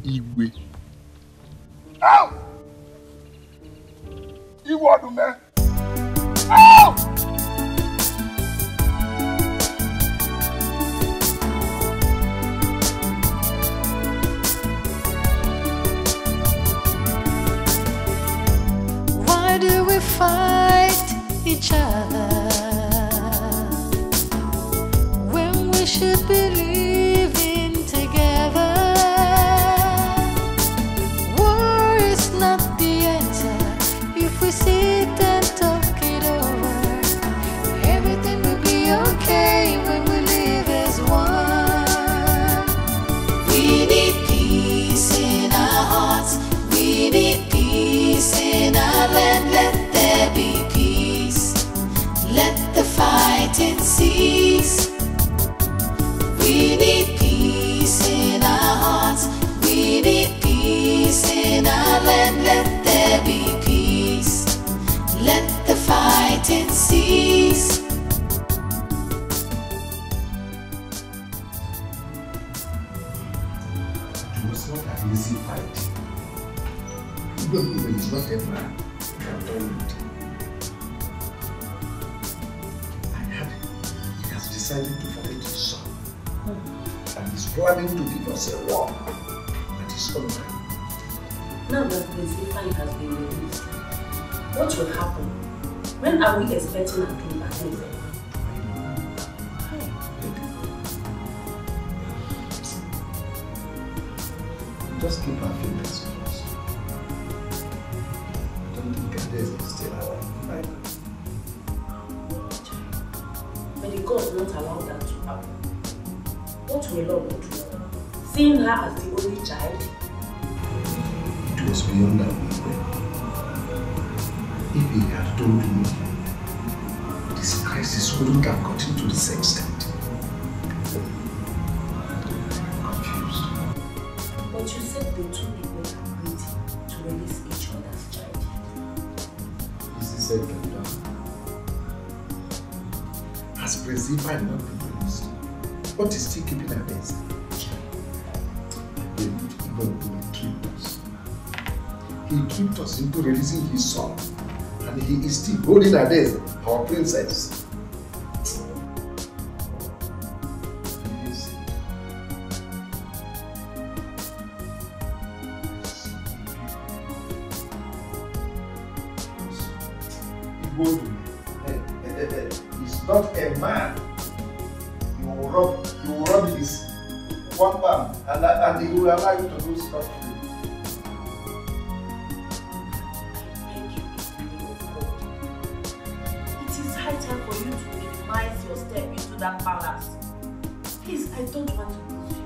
Igwe. Ow! Iwadume! Ow! Why do we fight each other when we should be living together? War is not the answer if we sit and talk it over. Everything will be okay when we live as one. We need peace in our hearts. We need peace in our land. Let there be peace. Let the fighting cease. We need peace in our hearts. We need peace in our land. Let there be peace. Let the fighting cease. It was not an easy fight. Even is not a man can done it. I heard he has decided to fight his son. And he's planning to give us a war at his own time. Now that Prince Ifeanyi has been released, what will happen? When are we expecting a king back in? Just keep our fingers crossed. Don't think Ades is still alive. Right? But the gods won't allow that to happen. What will Lord do? Seeing her as the only child? It was beyond our will. If he had told me, this crisis wouldn't have gotten to this extent. But you said the two people agreed to release each other's child. This is said and done. Has Prince Ifeanyi not been released? What is still keeping her days? He tricked us. He tricked us into releasing his son. And he is still holding her days, our princess. Igbo is not a man. You will rub his one palm and he will allow you to do stuff. It is high time for you to minimize your step into that palace. Please, I don't want to lose you.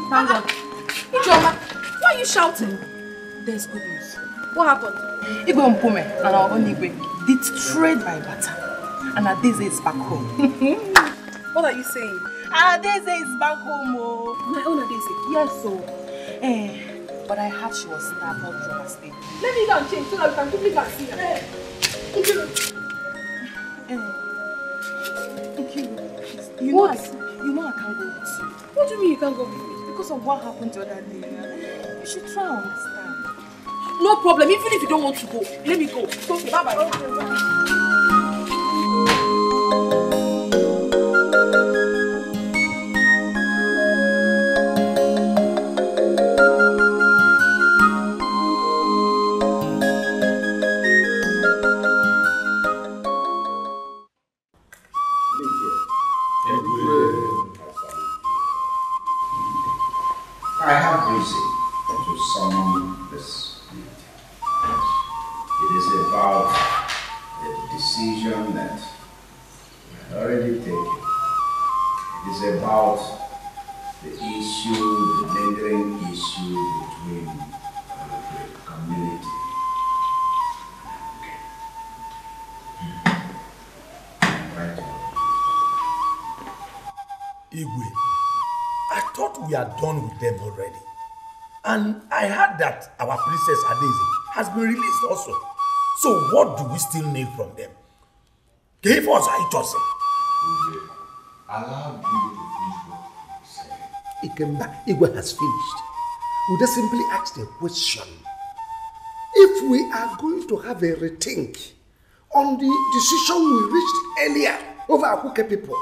Thank God. Ijoma, why are you shouting? There's good news. What happened? Egbo Mpume and our own Igwe did trade by barter. And Adeze is back home. What are you saying? Adeze is back home. Oh. My own Adeze? Yes, so. But I heard she was stabbed all through her stay. Let me go and change so that we can quickly go and see her. You know I can't go with you. What do you mean you can't go with me? Because of what happened the other day. You should try and understand. No problem. Even if you don't want to go, let me go. It's okay. Bye-bye. Okay, bye. is about the decision that we had already taken. It is about the issue, the lingering issue between the community. Igwe, I thought we are done with them already. And I heard that our princess Adeze has been released also. So what do we still need from them? Give us a choice. Allow Igwe to finish what he's saying. Igwe has finished. We just simply asked a question. If we are going to have a rethink on the decision we reached earlier over Akuke people,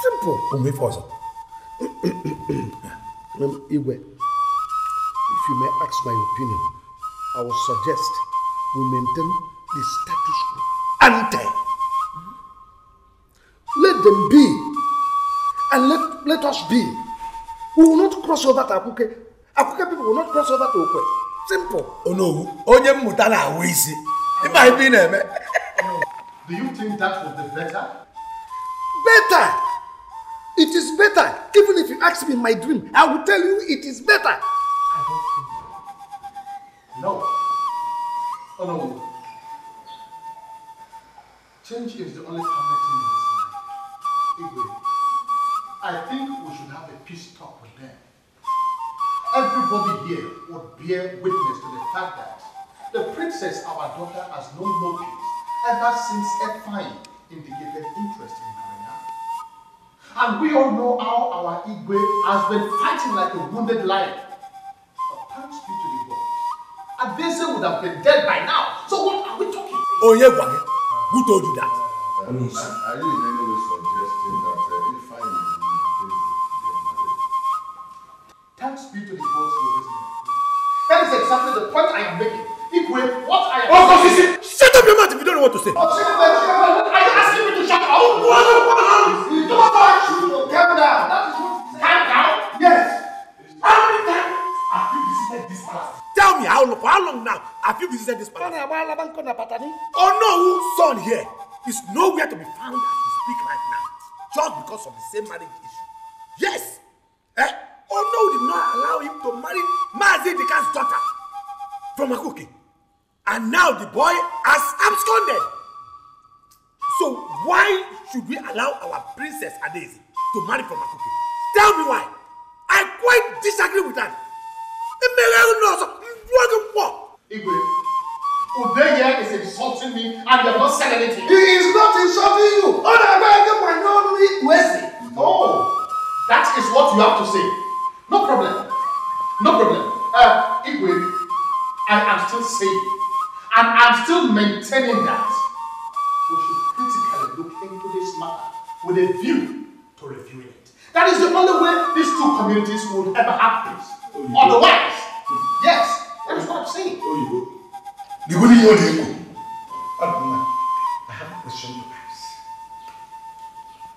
simple. Igwe, if you may ask my opinion, I would suggest we maintain the status quo ante. Let them be, and let us be. We will not cross over to Akuke. Akuke people will not cross over to Okwe. Simple. Oh no, onye mutala awisi. It might be name. Do you think that would be better? Better. It is better. Even if you ask me in my dream, I will tell you it is better. I don't think so. No. Oh no. Change is the only permanent thing in this life. Igwe, I think we should have a peace talk with them. Everybody here would bear witness to the fact that the princess, our daughter, has known no peace ever since Faani indicated interest in marrying her. And we all know how our Igwe has been fighting like a wounded lion. But thanks be to the gods, Adeze would have been dead by now. So what are we talking about? Oh yeah, who told you that? Are you in any way suggesting that if I get married? Thanks be to the gods who raised me. That is exactly the point I am making. Igwe, what I am saying. Shut up your mouth if you don't know what to say. Are you asking me to shut up? You don't want you to calm down. That is what calm down? Yes. How many times have you visited this palace? Tell me how long now have you visited this palace? Oh no, son here is nowhere to be found as we speak right now. Just because of the same marriage issue. Yes. Oh no, did not allow him to marry Mazi Dikeh's daughter from Akuke. And now the boy has absconded. So why should we allow our princess Adeze to marry from Akuke? Tell me why. I quite disagree with that. Igwe, Udeye is insulting me and you have not said anything. He is not insulting you. Oh, that is what you have to say. No problem. No problem. Igwe, I am still saying, and I'm still maintaining that we should critically look into this matter with a view to reviewing it. That is the only way these two communities would ever have peace. Otherwise, yes, that is what I'm saying. I have a question to ask.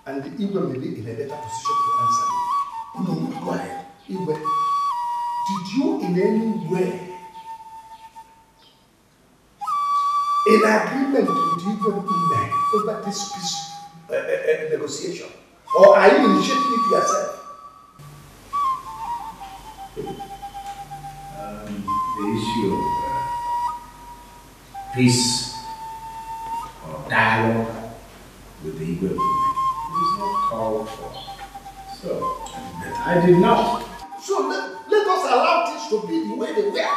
And the Igwe may be in a better position to answer me. Oh no, go ahead. Igwe, did you in any way in agreement with Igwe over this peace negotiation? Or are you initiating it yourself? The issue of peace or dialogue with the Igwe movement is not called for. So, I did not. So let us allow things to be the way they were.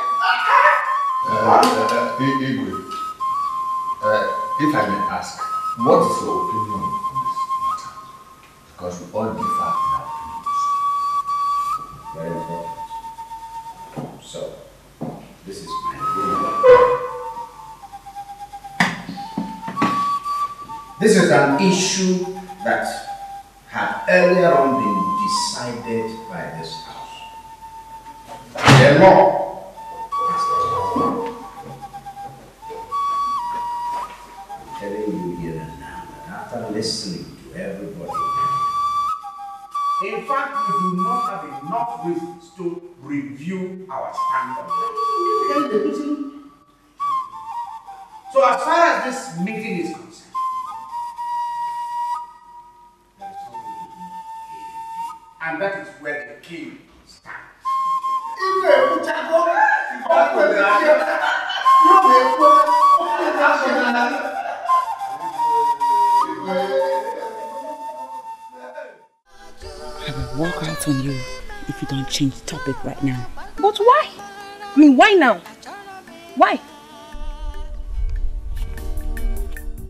Igwe, if I may ask, what is your opinion on this matter? Because we all differ in our opinions. Very important. So, this is my opinion. This is an issue that had earlier on been decided by this house. The law. I'm telling you here and now that after listening to everybody, in fact, we do not have enough reasons to review our stand on that. So as far as this meeting is concerned, there is no good and that is where the king stands. I will walk out on you if you don't change the topic right now. But why? I mean, why now? Why?